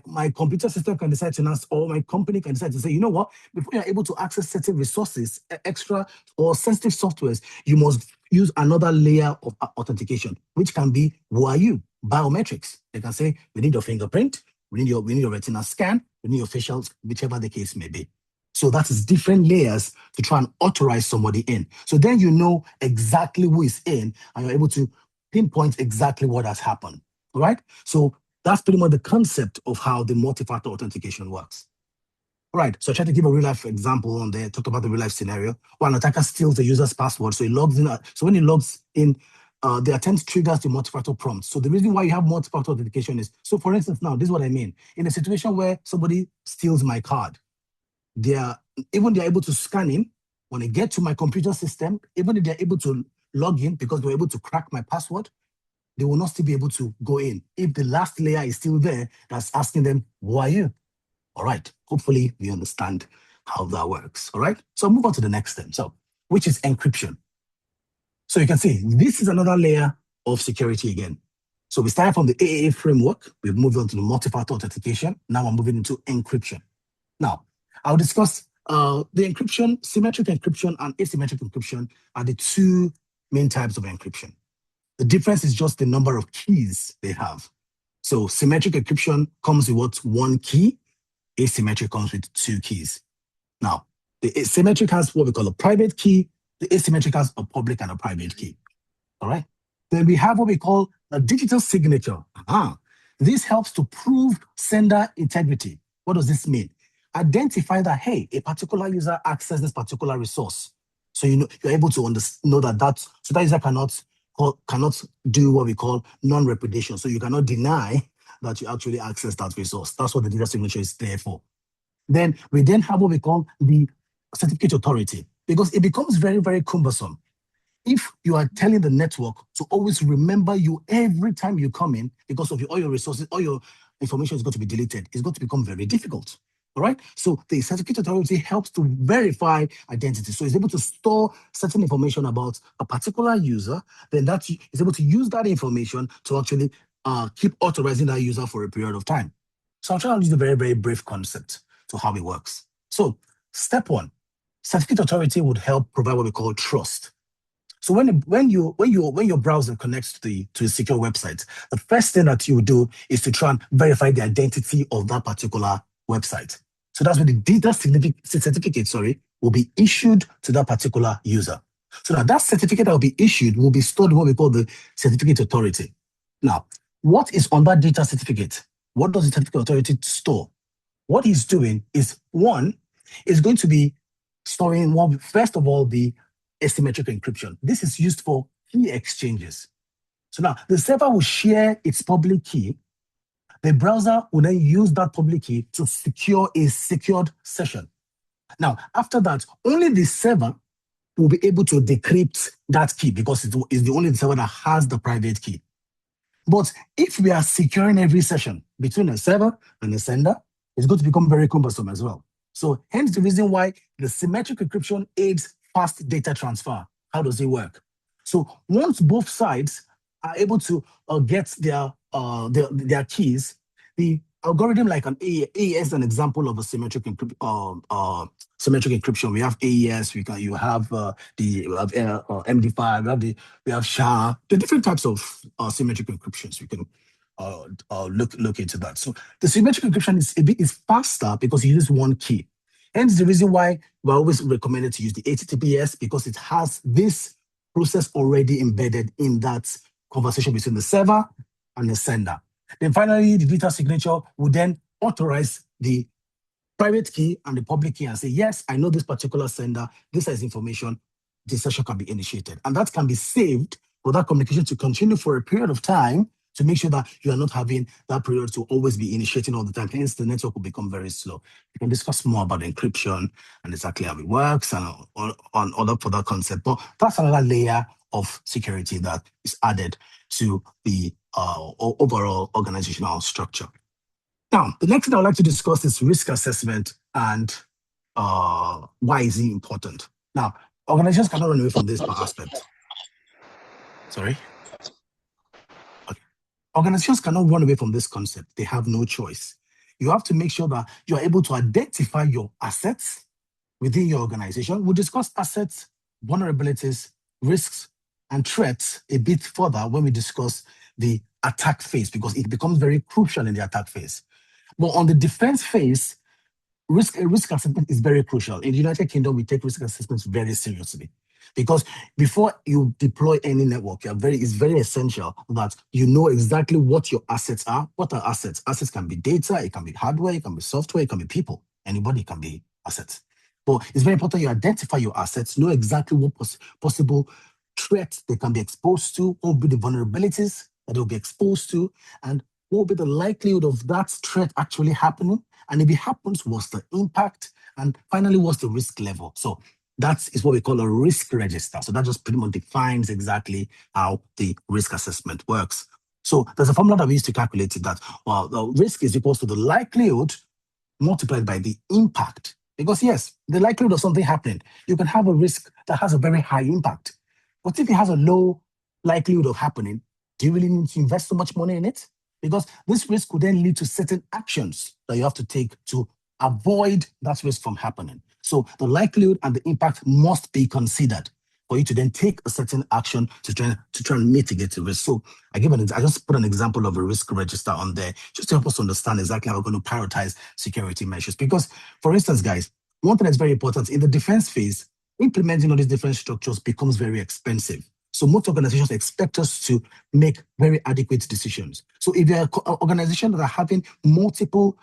my computer system can decide to ask, or my company can decide to say, you know what, before you're able to access certain resources, extra or sensitive softwares, you must use another layer of authentication, which can be, who are you? Biometrics. They can say, we need your fingerprint, we need your retina scan, we need your facials, whichever the case may be. So that is different layers to try and authorize somebody in. So then you know exactly who is in, and you're able to pinpoint exactly what has happened. All right? So that's pretty much the concept of how the multi-factor authentication works. All right, so I tried to give a real-life example on there, talked about the real-life scenario. Well, an attacker steals the user's password, so he logs in. So when he logs in, the attempt triggers the multi-factor prompt. So the reason why you have multi-factor authentication is, so for instance, now, this is what I mean. In a situation where somebody steals my card, they're able to scan in. When I get to my computer system, even if they're able to log in because they're able to crack my password, they will not still be able to go in if the last layer is still there that's asking them, who are you? All right, hopefully we understand how that works, all right? So I'll move on to the next thing, which is encryption. So you can see, this is another layer of security again. So we started from the AAA framework, we've moved on to the multi-factor authentication, now we're moving into encryption. Now, I'll discuss the encryption, symmetric encryption and asymmetric encryption are the two main types of encryption. The difference is just the number of keys they have. So symmetric encryption comes with what? One key. Asymmetric comes with two keys. Now, the symmetric has what we call a private key. The asymmetric has a public and a private key. All right. Then we have what we call a digital signature. This helps to prove sender integrity. What does this mean? Identify that, hey, a particular user accessed this particular resource. So you're able to know that user cannot do what we call non-repudiation. So you cannot deny that you actually access that resource. That's what the digital signature is there for. Then we have what we call the certificate authority, because it becomes very, very cumbersome. If you are telling the network to always remember you every time you come in, because of all your resources, all your information is going to be deleted, it's going to become very difficult. All right. So the certificate authority helps to verify identity. So it's able to store certain information about a particular user, then that is able to use that information to actually keep authorizing that user for a period of time. So I'm trying to use a very, very brief concept to how it works. So step one, certificate authority would help provide what we call trust. So when your browser connects to a secure website, the first thing that you do is to try and verify the identity of that particular website. So that's when the data certificate will be issued to that particular user. So now that certificate that will be issued will be stored in what we call the certificate authority. Now, what is on that data certificate? What does the certificate authority store? What he's doing is, one, is going to be storing, first of all, the asymmetric encryption. This is used for key exchanges. So now the server will share its public key. The browser will then use that public key to secure a secured session. Now, after that, only the server will be able to decrypt that key because it's the only server that has the private key. But if we are securing every session between a server and a sender, it's going to become very cumbersome as well. So hence the reason why the symmetric encryption aids fast data transfer. How does it work? So once both sides are able to get their keys, the algorithm, like an AES, an example of a symmetric encryption. We have AES. You have MD5. We have SHA. The different types of symmetric encryptions. We can look into that. So the symmetric encryption is faster because you use one key. Hence the reason why we're always recommended to use the HTTPS, because it has this process already embedded in that conversation between the server and the sender. Then finally, the data signature will then authorize the private key and the public key and say, yes, I know this particular sender, this is information, this session can be initiated. And that can be saved for that communication to continue for a period of time to make sure that you are not having that period to always be initiating all the time. Hence, the network will become very slow. We can discuss more about encryption and exactly how it works and on other further concept. But that's another layer of security that is added to the overall organizational structure. Now, the next thing I would like to discuss is risk assessment and why is it important. Now, organizations cannot run away from this aspect. Sorry? Okay. Organizations cannot run away from this concept. They have no choice. You have to make sure that you are able to identify your assets within your organization. We'll discuss assets, vulnerabilities, risks, and threats a bit further when we discuss the attack phase, because it becomes very crucial in the attack phase. But on the defense phase, risk assessment is very crucial. In the United Kingdom, we take risk assessments very seriously, because before you deploy any network, it's very essential that you know exactly what your assets are. What are assets? Assets can be data, it can be hardware, it can be software, it can be people. Anybody can be assets. But it's very important you identify your assets, know exactly what possible threats they can be exposed to, what will be the vulnerabilities that they'll be exposed to, and what will be the likelihood of that threat actually happening. And if it happens, what's the impact? And finally, what's the risk level? So that is what we call a risk register. So that just pretty much defines exactly how the risk assessment works. So there's a formula that we use to calculate it, that the risk is equal to the likelihood multiplied by the impact. Because yes, the likelihood of something happening, you can have a risk that has a very high impact. But if it has a low likelihood of happening, do you really need to invest so much money in it? Because this risk could then lead to certain actions that you have to take to avoid that risk from happening. So the likelihood and the impact must be considered for you to then take a certain action to try and mitigate the risk. So I just put an example of a risk register on there just to help us understand exactly how we're going to prioritize security measures. Because, for instance, guys, one thing that's very important in the defense phase, implementing all these different structures becomes very expensive. So most organizations expect us to make very adequate decisions. So if you're an organization that are having multiple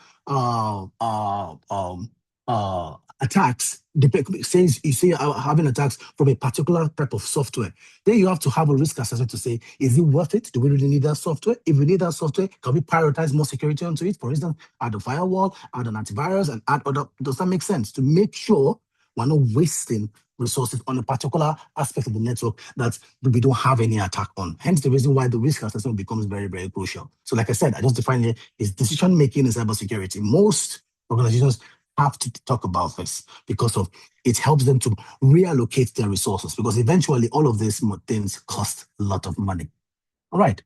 attacks, says you say having attacks from a particular type of software, then you have to have a risk assessment to say, is it worth it? Do we really need that software? If we need that software, can we prioritize more security onto it? For instance, add a firewall, add an antivirus, and add other. Does that make sense? To make sure we're not wasting resources on a particular aspect of the network that we don't have any attack on. Hence the reason why the risk assessment becomes very, very crucial. So like I said, I just defined it as decision-making in cybersecurity. Most organizations have to talk about this because of it helps them to reallocate their resources, because eventually all of these things cost a lot of money. All right.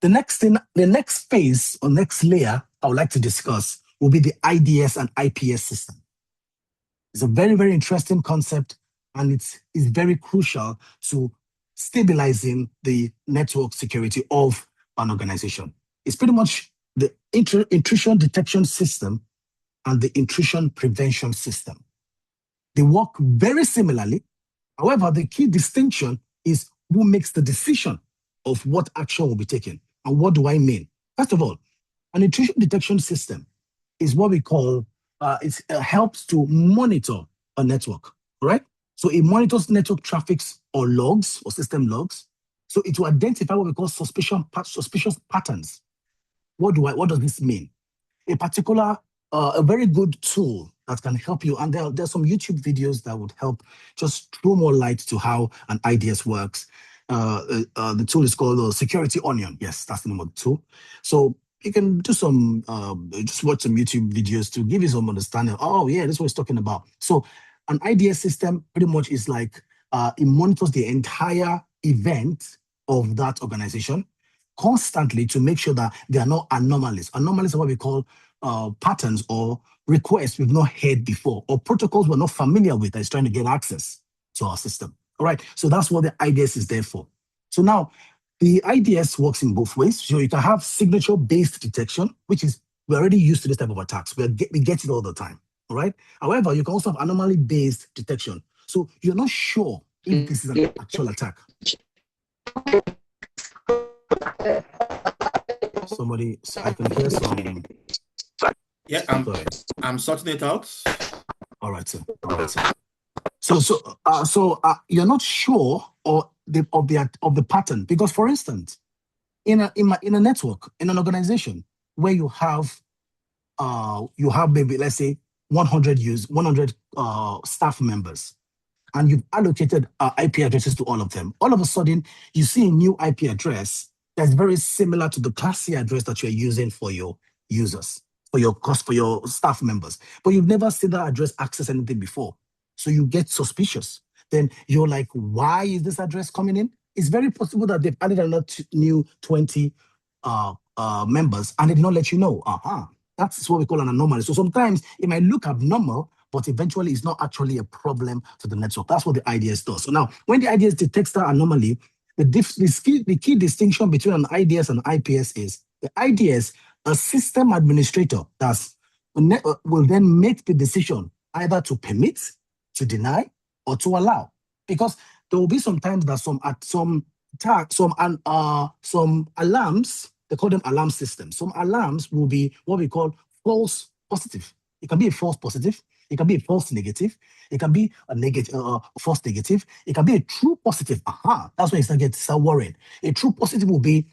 The next phase or next layer I would like to discuss will be the IDS and IPS system. It's a very, very interesting concept, and it's very crucial to stabilizing the network security of an organization. It's pretty much the intrusion detection system and the intrusion prevention system. They work very similarly. However, the key distinction is who makes the decision of what action will be taken. And what do I mean? First of all, an intrusion detection system is what we call, it helps to monitor a network, right? So it monitors network traffics or logs or system logs. So it will identify what we call suspicious patterns. What does this mean? A very good tool that can help you, and there's some YouTube videos that would help just throw more light to how an IDS works. The tool is called Security Onion. Yes, that's the name of the tool. So you can do some, just watch some YouTube videos to give you some understanding. Oh yeah, this is what it's talking about. So an IDS system pretty much is like, it monitors the entire event of that organization constantly to make sure that there are no anomalies. Anomalies are what we call patterns or requests we've not heard before, or protocols we're not familiar with that is trying to get access to our system. All right, so that's what the IDS is there for. So now, the IDS works in both ways. So you can have signature-based detection, which is, we're already used to this type of attacks. We get it all the time, all right? However, you can also have anomaly-based detection. So you're not sure if this is an actual attack. Somebody, I can hear some. Yeah, I'm sorting it out. All right, sir. All right, sir. So you're not sure of the pattern, because, for instance, in a network, in an organization where you have maybe, let's say, 100 staff members, and you've allocated IP addresses to all of them. All of a sudden, you see a new IP address that's very similar to the Class C address that you're using for your users, for your staff members, but you've never seen that address access anything before. So you get suspicious. Then you're like, why is this address coming in? It's very possible that they've added another new 20 members and they did not let you know. That's what we call an anomaly. So sometimes it might look abnormal, but eventually it's not actually a problem to the network. That's what the IDS does. So now, when the IDS detects that anomaly, the key distinction between an IDS and IPS is the IDS, a system administrator, will then make the decision either to permit, to deny, or to allow. Because there will be sometimes that some alarms, they call them alarm systems. Some alarms will be what we call false positive. It can be a false positive. It can be a false negative. It can be a false negative. It can be a true positive. That's when you start worrying. A true positive will be,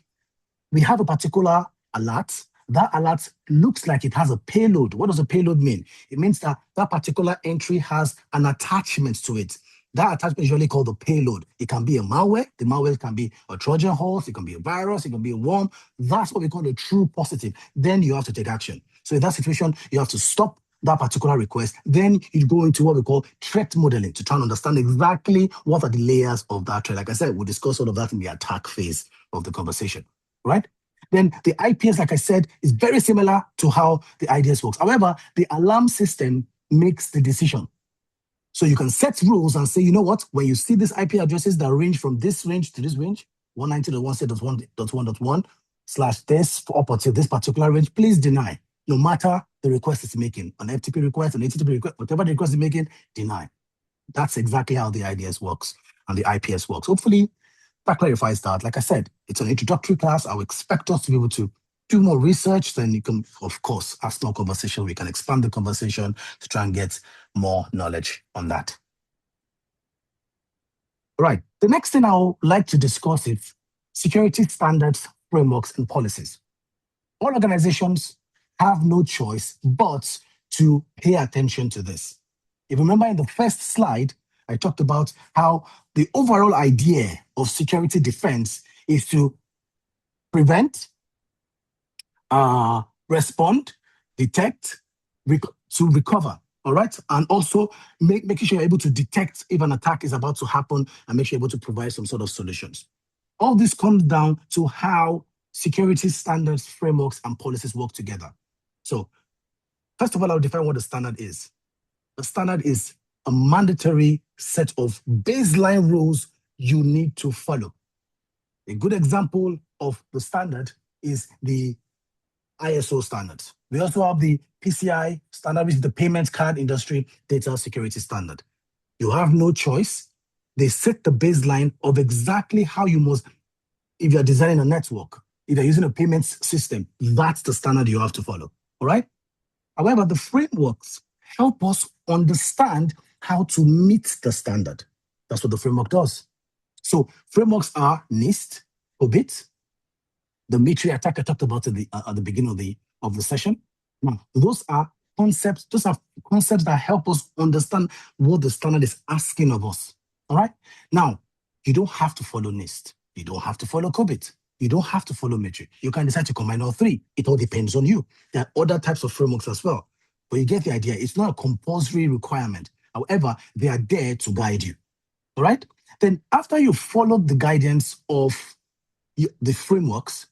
we have a particular alert. That alert looks like it has a payload. What does a payload mean? It means that that particular entry has an attachment to it. That attachment is usually called the payload. It can be a malware. The malware can be a Trojan horse. It can be a virus. It can be a worm. That's what we call a true positive. Then you have to take action. So in that situation, you have to stop that particular request. Then you go into what we call threat modeling to try and understand exactly what are the layers of that threat. Like I said, we'll discuss all of that in the attack phase of the conversation, right? Then the IPS, like I said, is very similar to how the IDS works. However, the alarm system makes the decision. So you can set rules and say, you know what, when you see these IP addresses that range from this range to this range, 190.168.1.1 / this up until this particular range, please deny. No matter the request it's making, an FTP request, an HTTP request, whatever the request is making, deny. That's exactly how the IDS works and the IPS works. Hopefully, that clarifies that. Like I said, it's an introductory class. I would expect us to be able to do more research. Then you can, of course, ask more conversation. We can expand the conversation to try and get more knowledge on that. All right. The next thing I would like to discuss is security standards, frameworks, and policies. All organizations have no choice but to pay attention to this. If you remember in the first slide, I talked about how the overall idea of security defense is to prevent, respond, detect, to recover, all right? And also making sure you're able to detect if an attack is about to happen and make sure you're able to provide some sort of solutions. All this comes down to how security standards, frameworks, and policies work together. So first of all, I'll define what a standard is. A standard is a mandatory set of baseline rules you need to follow. A good example of the standard is the ISO standards. We also have the PCI standard, which is the payment card industry data security standard. You have no choice. They set the baseline of exactly how you must, if you're designing a network, if you're using a payments system, that's the standard you have to follow, all right? However, the frameworks help us understand how to meet the standard. That's what the framework does. So frameworks are NIST, COBIT, the military attack I talked about at the beginning of the session. Now, those are concepts that help us understand what the standard is asking of us. All right? Now, you don't have to follow NIST. You don't have to follow COBIT. You don't have to follow military. You can decide to combine all three. It all depends on you. There are other types of frameworks as well. But you get the idea. It's not a compulsory requirement. However, they are there to guide you. All right? Then after you follow the guidance of the frameworks,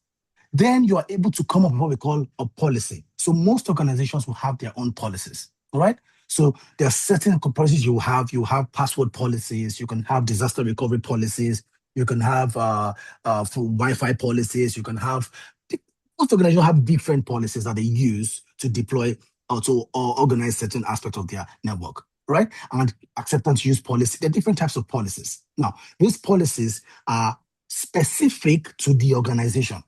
then you are able to come up with what we call a policy. So most organizations will have their own policies. All right? So there are certain policies you have. You have password policies. You can have disaster recovery policies. You can have Wi-Fi policies. You can have, most organizations have different policies that they use to deploy or to organize certain aspects of their network, right? And acceptance use policy, there are different types of policies. Now, these policies are specific to the organization.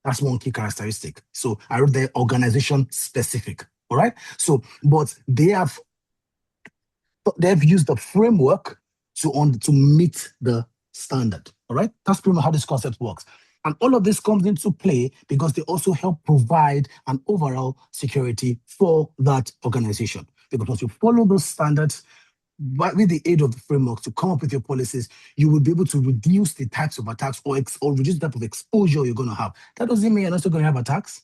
That's one key characteristic. So I wrote the organization specific, all right? So, but they've used the framework to meet the standard, all right? That's pretty much how this concept works. And all of this comes into play because they also help provide an overall security for that organization. Because once you follow those standards, with the aid of the framework to come up with your policies, you will be able to reduce the types of attacks or reduce the type of exposure you're going to have. That doesn't mean you're not still going to have attacks.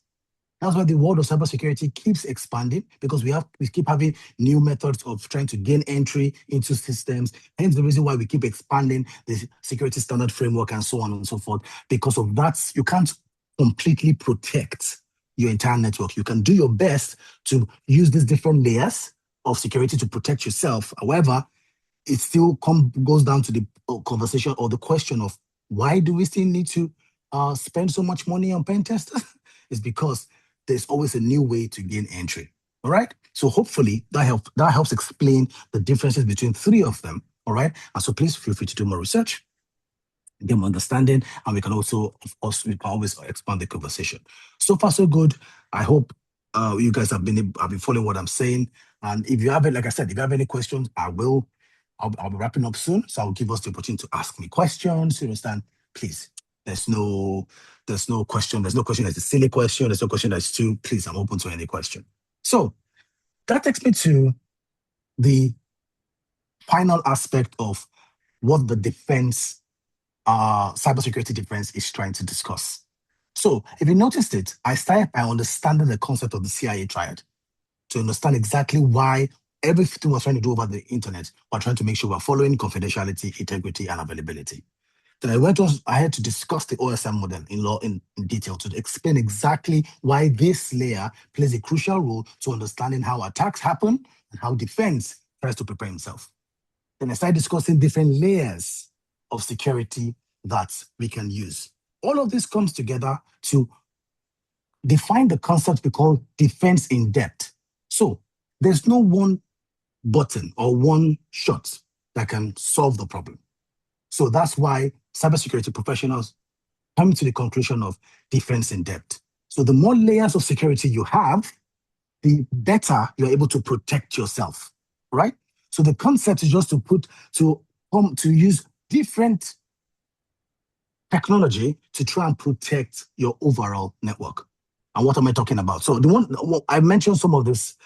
That's why the world of cybersecurity keeps expanding, because we keep having new methods of trying to gain entry into systems. Hence the reason why we keep expanding the security standard framework and so on and so forth. Because of that, you can't completely protect your entire network. You can do your best to use these different layers of security to protect yourself. However, it still goes down to the conversation or the question of why do we still need to spend so much money on pen testers? It's because there's always a new way to gain entry. All right. So hopefully that helps explain the differences between three of them. All right. And so please feel free to do more research, get more understanding, and we can also, of course, we can always expand the conversation. So far, so good. I hope you guys have been following what I'm saying. And if you have it, like I said, if you have any questions, I'll be wrapping up soon. So I'll give us the opportunity to ask me questions. You understand? Please. There's no question. There's no question that's a silly question. There's no question that's too. Please, I'm open to any question. So that takes me to the final aspect of what the defense, cybersecurity defense is trying to discuss. So if you noticed it, I started by understanding the concept of the CIA triad to understand exactly why everything we're trying to do over the internet, we're trying to make sure we're following confidentiality, integrity, and availability. Then I went on ahead to discuss the OSM model in detail to explain exactly why this layer plays a crucial role to understanding how attacks happen, and how defense tries to prepare himself. Then I started discussing different layers of security that we can use. All of this comes together to define the concept we call defense in depth. So there's no one button or one shot that can solve the problem. So that's why cybersecurity professionals come to the conclusion of defense in depth. So the more layers of security you have, the better you're able to protect yourself, right? So the concept is just to use different technology to try and protect your overall network. And what am I talking about? So I mentioned some of these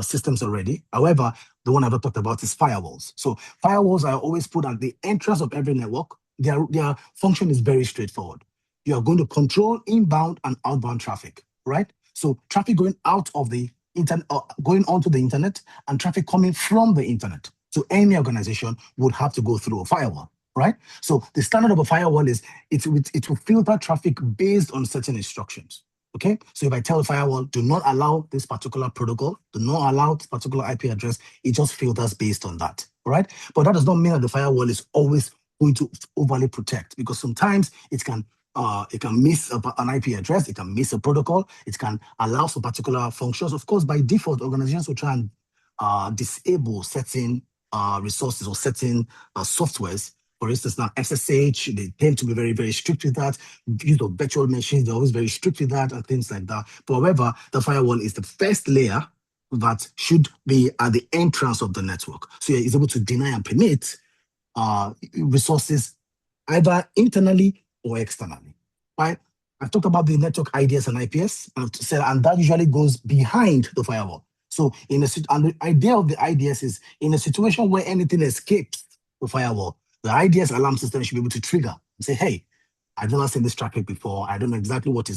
systems already. However, the one I've talked about is firewalls. So firewalls are always put at the entrance of every network. Their function is very straightforward. You are going to control inbound and outbound traffic, right? So traffic going out of the internet, going onto the internet, and traffic coming from the internet. So any organization would have to go through a firewall, right? So the standard of a firewall is it will filter traffic based on certain instructions. Okay, so if I tell the firewall, do not allow this particular protocol, do not allow this particular IP address, it just filters based on that, right? But that does not mean that the firewall is always going to overly protect, because sometimes it can miss an IP address, it can miss a protocol, it can allow some particular functions. Of course, by default, organizations will try and disable certain resources or certain softwares. For instance, now SSH, they tend to be very, very strict with that. Use of virtual machines, they're always very strict with that and things like that. But however, the firewall is the first layer that should be at the entrance of the network. So it's able to deny and permit resources either internally or externally, right? I've talked about the network IDS and IPS, and that usually goes behind the firewall. So and the idea of the IDS is in a situation where anything escapes the firewall, the IDS alarm system should be able to trigger and say, hey, I've never seen this traffic before. I don't know exactly what's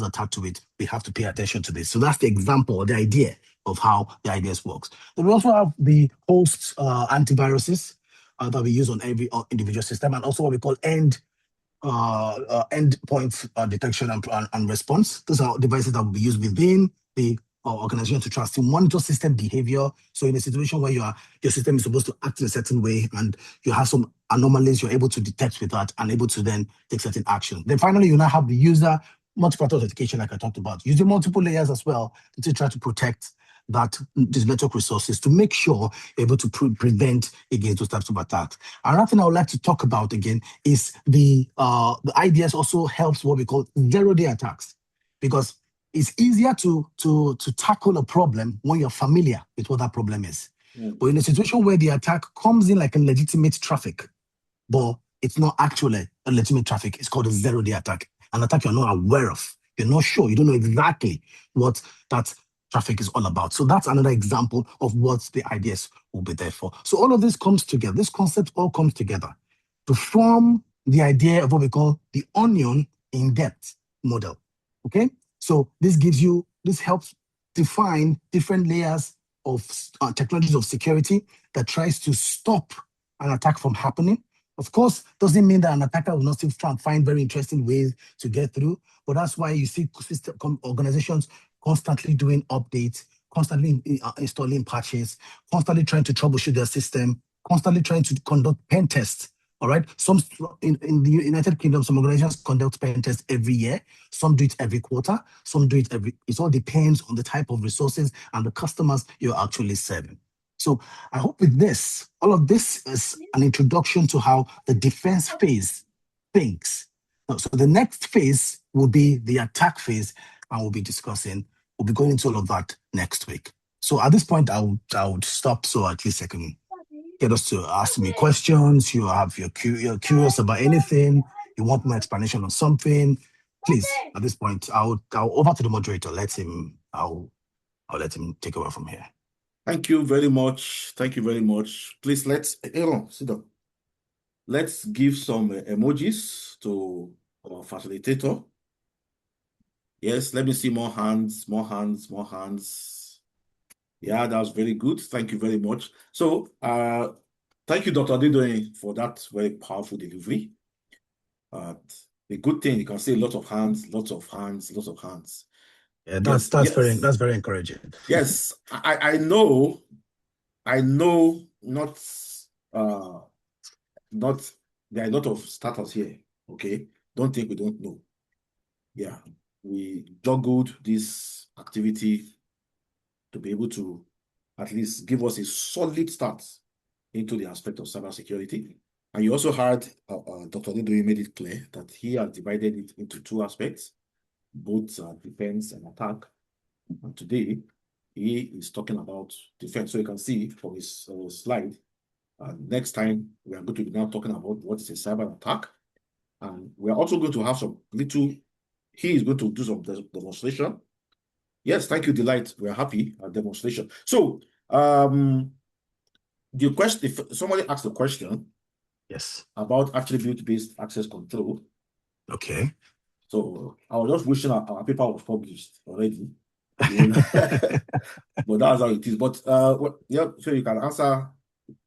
attached to it. We have to pay attention to this. So that's the example or the idea of how the IDS works. Then we also have the host antiviruses that we use on every individual system, and also what we call endpoint detection and response. Those are devices that will be used within the organization to try to monitor system behavior. So in a situation where your system is supposed to act in a certain way and you have some anomalies, you're able to detect with that and able to then take certain action. Then finally, you now have the user multi-factor authentication, like I talked about, using multiple layers as well to try to protect these network resources to make sure you're able to prevent against those types of attacks. Another thing I would like to talk about again is the IDS also helps what we call zero-day attacks, because it's easier to tackle a problem when you're familiar with what that problem is. But in a situation where the attack comes in like a legitimate traffic, but it's not actually a legitimate traffic, it's called a zero-day attack. An attack you're not aware of. You're not sure. You don't know exactly what that traffic is all about. So that's another example of what the IDS will be there for. So all of this comes together. This concept all comes together to form the idea of what we call the onion in-depth model. Okay? So this helps define different layers of technologies of security that tries to stop an attack from happening. Of course, doesn't mean that an attacker will not still try and find very interesting ways to get through, but that's why you see organizations constantly doing updates, constantly installing patches, constantly trying to troubleshoot their system, constantly trying to conduct pen tests. All right. Some in the United Kingdom, some organizations conduct pen tests every year. Some do it every quarter. Some do it it all depends on the type of resources and the customers you're actually serving. So I hope with this, all of this is an introduction to how the defense phase thinks. So the next phase will be the attack phase, and we'll be going into all of that next week. So at this point, I would stop so at least I can get us to ask me questions. You're curious about anything, you want more explanation on something, please, at this point, I'll over to the moderator. I'll let him take over from here. Thank you very much. Thank you very much. Please, sit down. Let's give some emojis to our facilitator. Yes, let me see more hands, more hands, more hands. Yeah, that was very good. Thank you very much. So, thank you, Dr. Adedoyin, for that very powerful delivery. The good thing, you can see a lot of hands, lots of hands, lots of hands. Yeah, that's very encouraging. Yes, I know I know not there are a lot of starters here. Okay, don't think we don't know. Yeah, we juggled this activity to be able to at least give us a solid start into the aspect of cybersecurity. And you also heard Dr. Nidoye made it clear that he has divided it into two aspects, both defense and attack. And today, he is talking about defense. So you can see from his slide, next time we are going to be now talking about what is a cyber attack. And we are also going to have some little, he is going to do some demonstration. Yes, thank you, Delight. We are happy at demonstration. So, the question, if somebody asked a question, Yes. about attribute-based access control. Okay. So I was just wishing our paper was published already. But that's how it is. But yeah, so you can answer.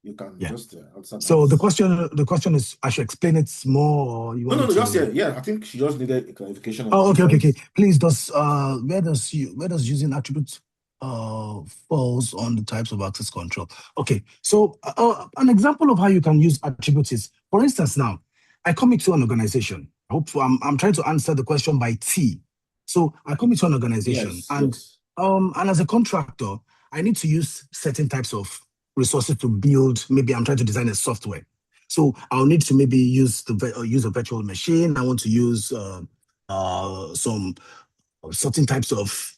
You can just answer. So the question is, I should explain it more, or you want no, to... just yeah. I think she just needed a clarification. Oh, okay. Please, where does using attributes falls on the types of access control? Okay, so an example of how you can use attributes is, for instance, now I come into an organization. I'm trying to answer the question by T. So I come into an organization, and as a contractor, I need to use certain types of resources to build. Maybe I'm trying to design a software. So I'll need to maybe use a virtual machine. I want to use some certain types of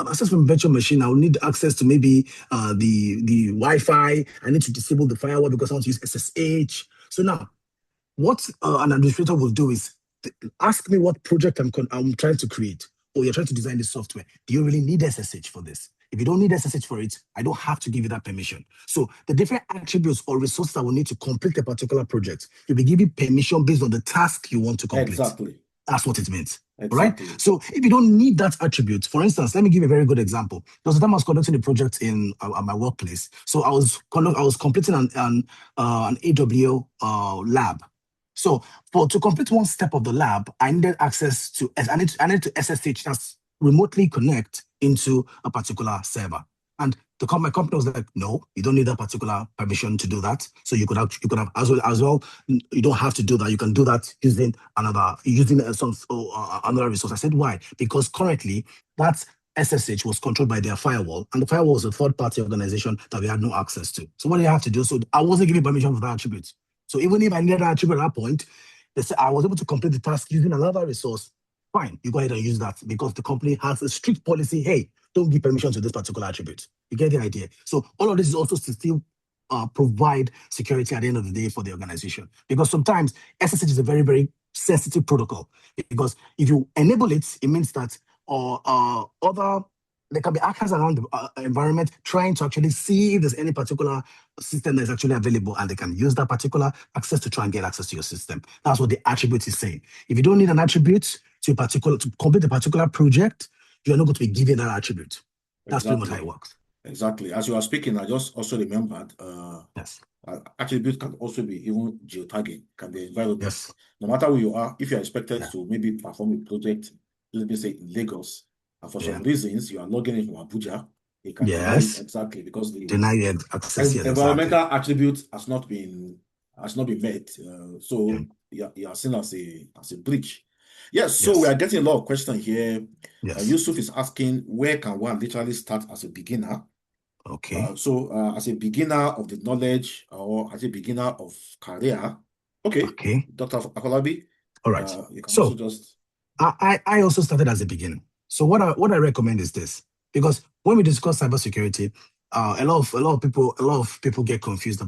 access from virtual machine. I'll need access to maybe the Wi-Fi. I need to disable the firewall because I want to use SSH. So now, what an administrator will do is ask me what project I'm trying to create. Or you're trying to design this software. Do you really need SSH for this? If you don't need SSH for it, I don't have to give you that permission. So the different attributes or resources that will need to complete a particular project, you'll be given permission based on the task you want to complete. Exactly. That's what it means. Exactly. Right? So if you don't need that attribute, for instance, let me give you a very good example. There was a time I was conducting a project at my workplace. So I was completing an AWO lab. So to complete one step of the lab, I needed access to I need to SSH, that's remotely connect into a particular server. And my company was like, no, you don't need that particular permission to do that. So you could have as well. You don't have to do that. You can do that using another resource. I said, why? Because currently that SSH was controlled by their firewall, and the firewall was a third-party organization that we had no access to. So what do you have to do? So I wasn't giving permission for that attribute. So even if I needed that attribute at that point, I was able to complete the task using another resource. Fine, you go ahead and use that because the company has a strict policy. Hey, don't give permission to this particular attribute. You get the idea. So all of this is also to still provide security at the end of the day for the organization. Because sometimes SSH is a very, very sensitive protocol. Because if you enable it, it means that there can be hackers around the environment trying to actually see if there's any particular system that is actually available, and they can use that particular access to try and get access to your system. That's what the attribute is saying. If you don't need an attribute to complete a particular project, you are not going to be given that attribute. That's pretty much how it works. Exactly. As you are speaking, I just also remembered yes. Attributes can also be even geotagging, can be environment. Yes. No matter where you are, if you are expected to maybe perform a project, let me say in Lagos, and for some reasons you are logging in from Abuja, it can deny exactly because the access. Environmental attribute has not been met. So you are seen as a breach. Yes, so we are getting a lot of questions here. Yes. Yusuf is asking, where can one literally start as a beginner? Okay. So as a beginner of the knowledge or as a beginner of career, okay. Dr. Afolabi. All right. You can so also just. I also started as a beginner. So what I recommend is this, because when we discuss cybersecurity, a lot of people get confused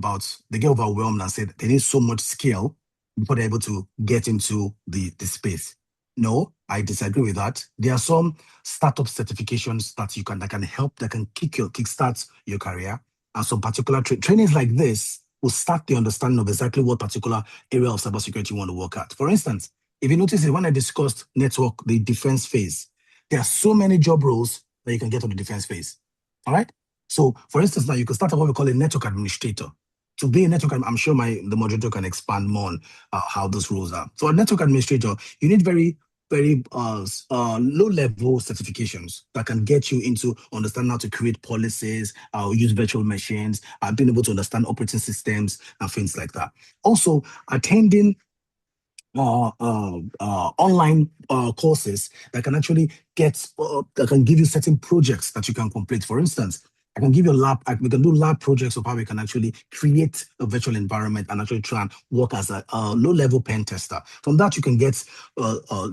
they get overwhelmed and say they need so much skill before they're able to get into the space. No, I disagree with that. There are some startup certifications that can help, that can kickstart your career, and some particular trainings like this will start the understanding of exactly what particular area of cybersecurity you want to work at. For instance, if you notice it, when I discussed the defense phase, there are so many job roles that you can get on the defense phase. All right? So, for instance, now you can start at what we call a network administrator. To be a network, I'm sure the moderator can expand more on how those roles are. So, a network administrator, you need very very low-level certifications that can get you into understanding how to create policies, use virtual machines, being able to understand operating systems and things like that. Also, attending online courses that can actually that can give you certain projects that you can complete. For instance, I can give you a lab. We can do lab projects of how we can actually create a virtual environment and actually try and work as a low-level pen tester. From that, you can get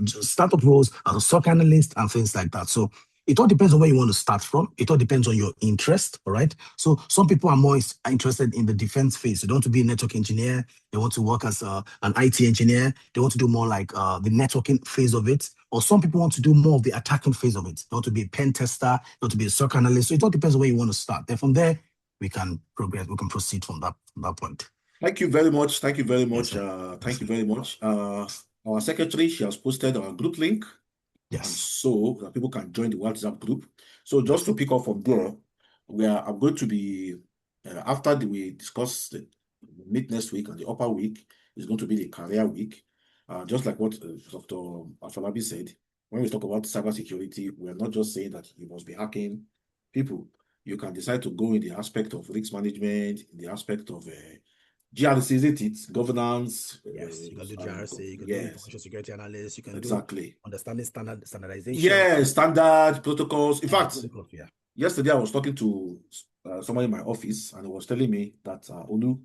startup roles as a SOC analyst and things like that. So it all depends on where you want to start from. It all depends on your interest, all right? So some people are more interested in the defense phase. They don't want to be a network engineer. They want to work as an IT engineer. They want to do more like the networking phase of it. Or some people want to do more of the attacking phase of it. They want to be a pen tester. They want to be a SOC analyst. So it all depends on where you want to start. Then from there, we can progress. We can proceed from that point. Thank you very much. Thank you very much. Yes, thank you very much. Our secretary, she has posted our group link. And Yes. so that people can join the WhatsApp group. So just to pick up from there, I'm going to be, after we discuss the mid next week and the upper week, is going to be the career week. Just like what Dr. Afolabi said, when we talk about cybersecurity, we're not just saying that you must be hacking people. You can decide to go in the aspect of risk management, in the aspect of GRC, isn't it? Governance. Yes, you can do GRC, you can do information security analyst, you can exactly. do understanding standardization. Yeah, standard protocols. In fact, protocols, yesterday I was talking to someone in my office and he was telling me that Olu,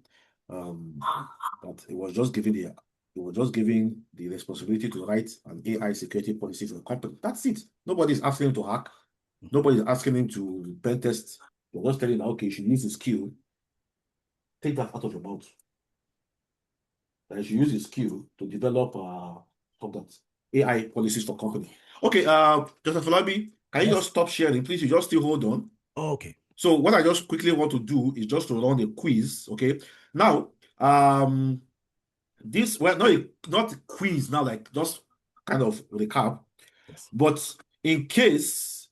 that he was just giving the responsibility to write an AI security policy for the company. That's it. Nobody's asking him to hack. Nobody's asking him to pen test. They're just telling him, okay, you should use his skill. Take that out of your mouth. That you should use his skill to develop AI policies for company. Okay, Dr. Falabi, can you just stop sharing, please? You just still hold on. Oh, okay. So what I just quickly want to do is just to run a quiz. Okay. Now, this not a quiz now, like just kind of recap. Yes. But in case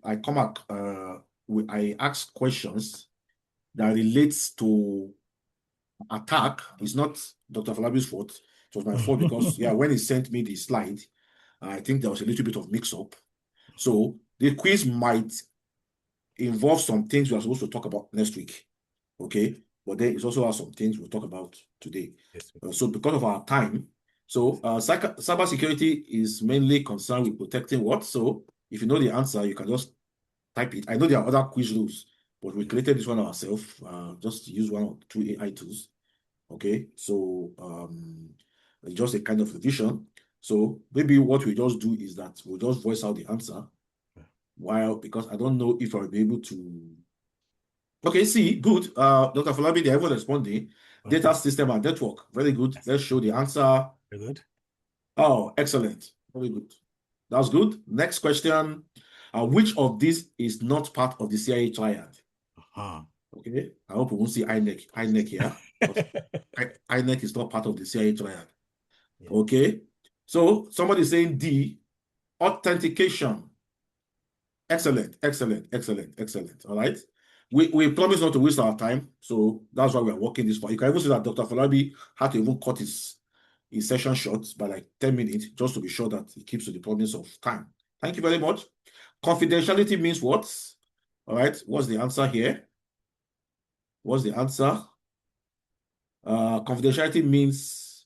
I come up, I ask questions that relates to attack. It's not Dr. Falabi's fault. It was my fault because when he sent me the slide, I think there was a little bit of mix-up. So the quiz might involve some things we are supposed to talk about next week. Okay, but then it also has some things we'll talk about today. Yes. So because of our time, so cybersecurity is mainly concerned with protecting what? So if you know the answer, you can just type it. I know there are other quiz rules, but we created this one ourselves. Just use one or two AI tools. Okay, so just a kind of revision. So maybe what we just do is that we'll just voice out the answer. Because I don't know if I'll be able to. Okay, see, good. Dr. Falabi, they haven't responded. Data system and network. Very good. Yes. Let's show the answer. Very good. Oh, excellent. Very good. That's good. Next question. Which of these is not part of the CIA triad? Okay. I hope we won't see INEC here. INEC is not part of the CIA triad. Yeah. Okay. So somebody is saying D, authentication. Excellent. All right. We promise not to waste our time, so that's why we are working this far. You can even see that Dr. Falabi had to even cut his session short by like 10 minutes just to be sure that he keeps to the promise of time. Thank you very much. Confidentiality means what? All right. What's the answer here? What's the answer? Confidentiality means.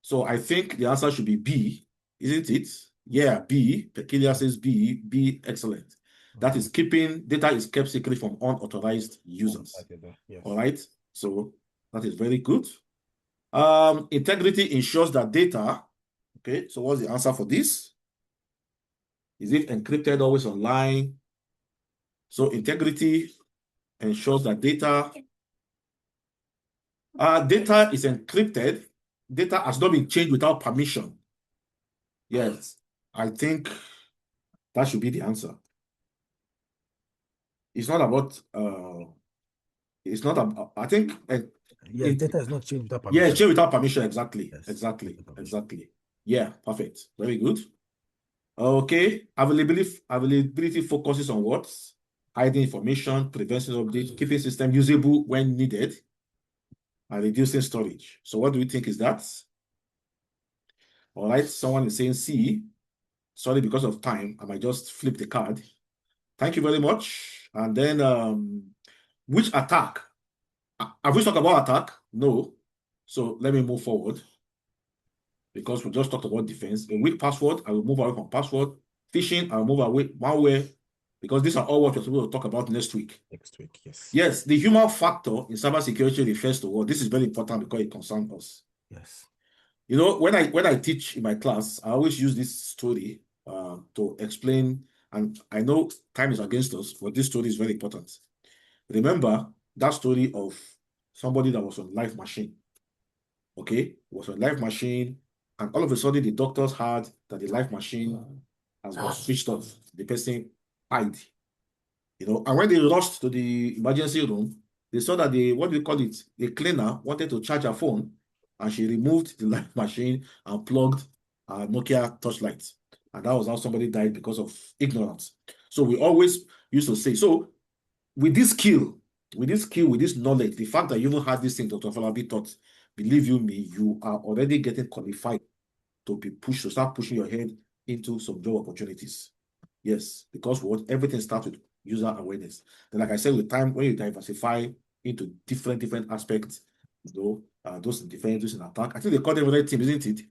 So I think the answer should be B, isn't it? Yeah, B. Peculiar says B. B, excellent. That is keeping data is kept secret from unauthorized users. Yes. All right. So that is very good. Integrity ensures that data. Okay. So what's the answer for this? Is it encrypted, always online? So integrity ensures that data is encrypted. Data has not been changed without permission. Yes. I think that should be the answer. It's not about I think data is not changed without permission. Yeah, changed without permission, exactly. Yes. Exactly. Yeah, perfect. Very good. Okay. Availability focuses on what? Hiding information, preventing updates, keeping system usable when needed, and reducing storage. So what do we think is that? All right, someone is saying C. Sorry, because of time, I might just flip the card. Thank you very much. And then which attack? Have we talked about attack? No. So let me move forward. Because we just talked about defense. A weak password, I will move away from password. Phishing, I will move away malware. Because these are all what we're supposed to talk about next week. Next week, yes. Yes, the human factor in cybersecurity refers to what? This is very important because it concerns us. Yes. You know, when I teach in my class, I always use this story to explain, and I know time is against us, but this story is very important. Remember that story of somebody that was on life machine. Okay, was on life machine, and all of a sudden the doctors heard that the life machine has been switched off. The person died. You know, and when they rushed to the emergency room, they saw that the cleaner wanted to charge her phone, and she removed the life machine and plugged a Nokia touchlight. And that was how somebody died because of ignorance. So we always used to say, so with this skill, with this knowledge, the fact that you even had this thing Dr. Falabi taught, believe you me, you are already getting qualified to start pushing your head into some job opportunities. Yes, because everything starts with user awareness. Then, like I said, with time, when you diversify into different aspects, you know, those in defense, those in attack, I think they call them red team, isn't it?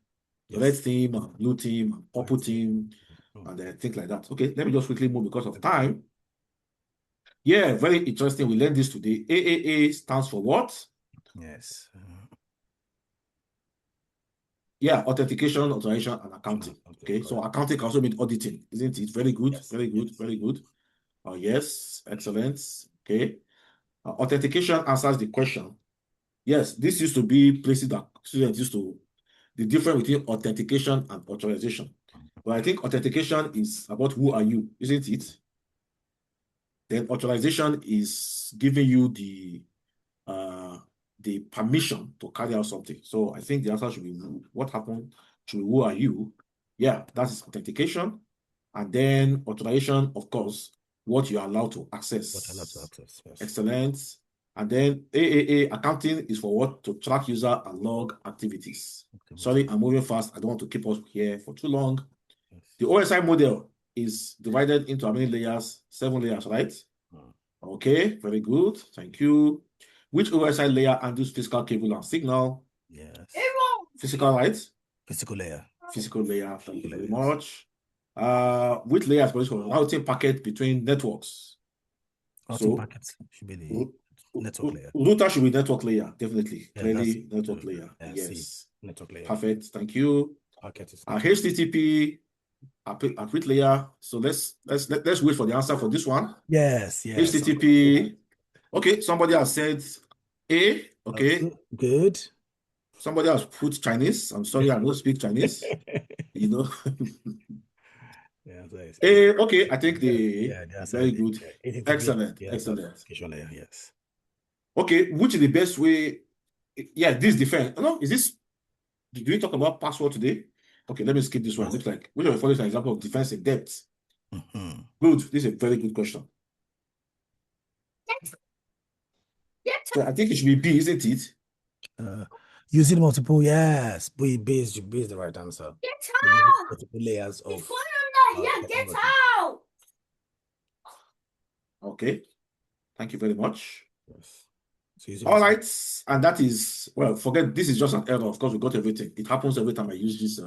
Yes. Red team, blue team, purple team, and things like that. Okay, let me just quickly move because of time. Yeah, very interesting. We learned this today. AAA stands for what? Yes. Yeah, authentication, authorization, and accounting. Okay, so accounting can also mean auditing, isn't it? Very good, yes. Very good, yes. Very good. Yes, excellent. Okay. Authentication answers the question. Yes, this used to be places that students used to, the difference between authentication and authorization. But I think authentication is about who are you, isn't it? Then authorization is giving you the permission to carry out something. So I think the answer should be what happened to who are you? Yeah, that is authentication. And then authorization, of course, what you are allowed to access. What allowed to access, yes. Excellent. And then AAA, accounting, is for what? To track user and log activities. Sorry, I'm moving fast. I don't want to keep us here for too long. Yes. The OSI model is divided into how many layers? 7 layers, right? Okay, very good. Thank you. Which OSI layer handles physical cable and signal? Yes. Physical, right? Physical layer. Physical layer. Thank you very much. Which layers for routing packet between networks? Routing packets should be the network layer. Router should be network layer, definitely. Yeah, clearly network layer. Yes. Network layer. Perfect. Thank you. Packet is HTTP at layer. So let's wait for the answer for this one. Yes. HTTP. Okay, somebody has said A. Okay. Good. Somebody has put Chinese. I'm sorry, I don't speak Chinese. You know. Yeah, okay, I think very good. Excellent. Layer, yes. Okay, which is the best way? Yeah, this defense. No, is this? Do we talk about password today? Okay, let me skip this one. Looks like which of the following is an example of defense in depth? Good. This is a very good question. So I think it should be B, isn't it? Using multiple, yes. B is the right answer. Get out! Multiple layers of. Get out! Okay. Thank you very much. Yes. So all right, and that is, well, forget this is just an error. Of course, we got everything. It happens every time I use this.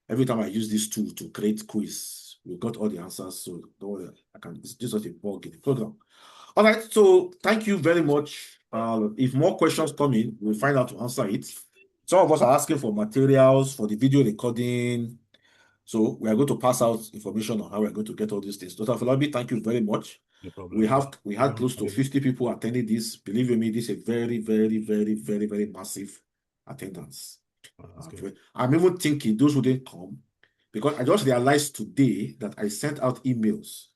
Every time I use this tool to create quiz, we got all the answers. So don't worry, it's just a bug in the program. All right, so thank you very much. If more questions come in, we'll find out to answer it. Some of us are asking for materials for the video recording. So we are going to pass out information on how we're going to get all these things. Dr. Falabi, thank you very much. No problem. We had close to 50 people attending this. Believe me, this is a very massive attendance. I'm even thinking those who didn't come, because I just realized today that I sent out emails.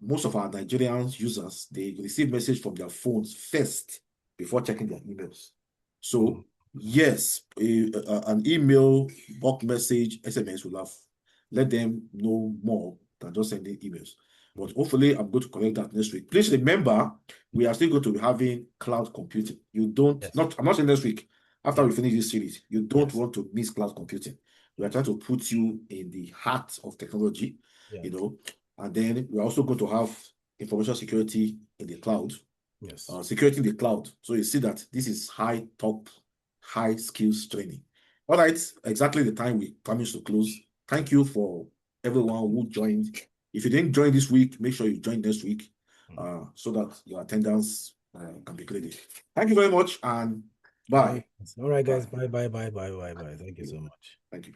Most of our Nigerian users, they receive message from their phones first before checking their emails. So yes, an email, bulk message, SMS will have let them know more than just sending emails. But hopefully, I'm going to correct that next week. Please remember, we are still going to be having cloud computing. I'm not saying next week. After we finish this series, you don't Yes. want to miss cloud computing. We are trying to put you in the heart of technology, Yeah. you know, and then we're also going to have information security in the cloud, Yes. security in the cloud. So you see that this is high skills training. All right, exactly the time we promised to close. Thank you for everyone who joined. If you didn't join this week, make sure you join next week so that your attendance can be graded. Thank you very much and bye. All right, guys. Bye. Thank you so much. Thank you.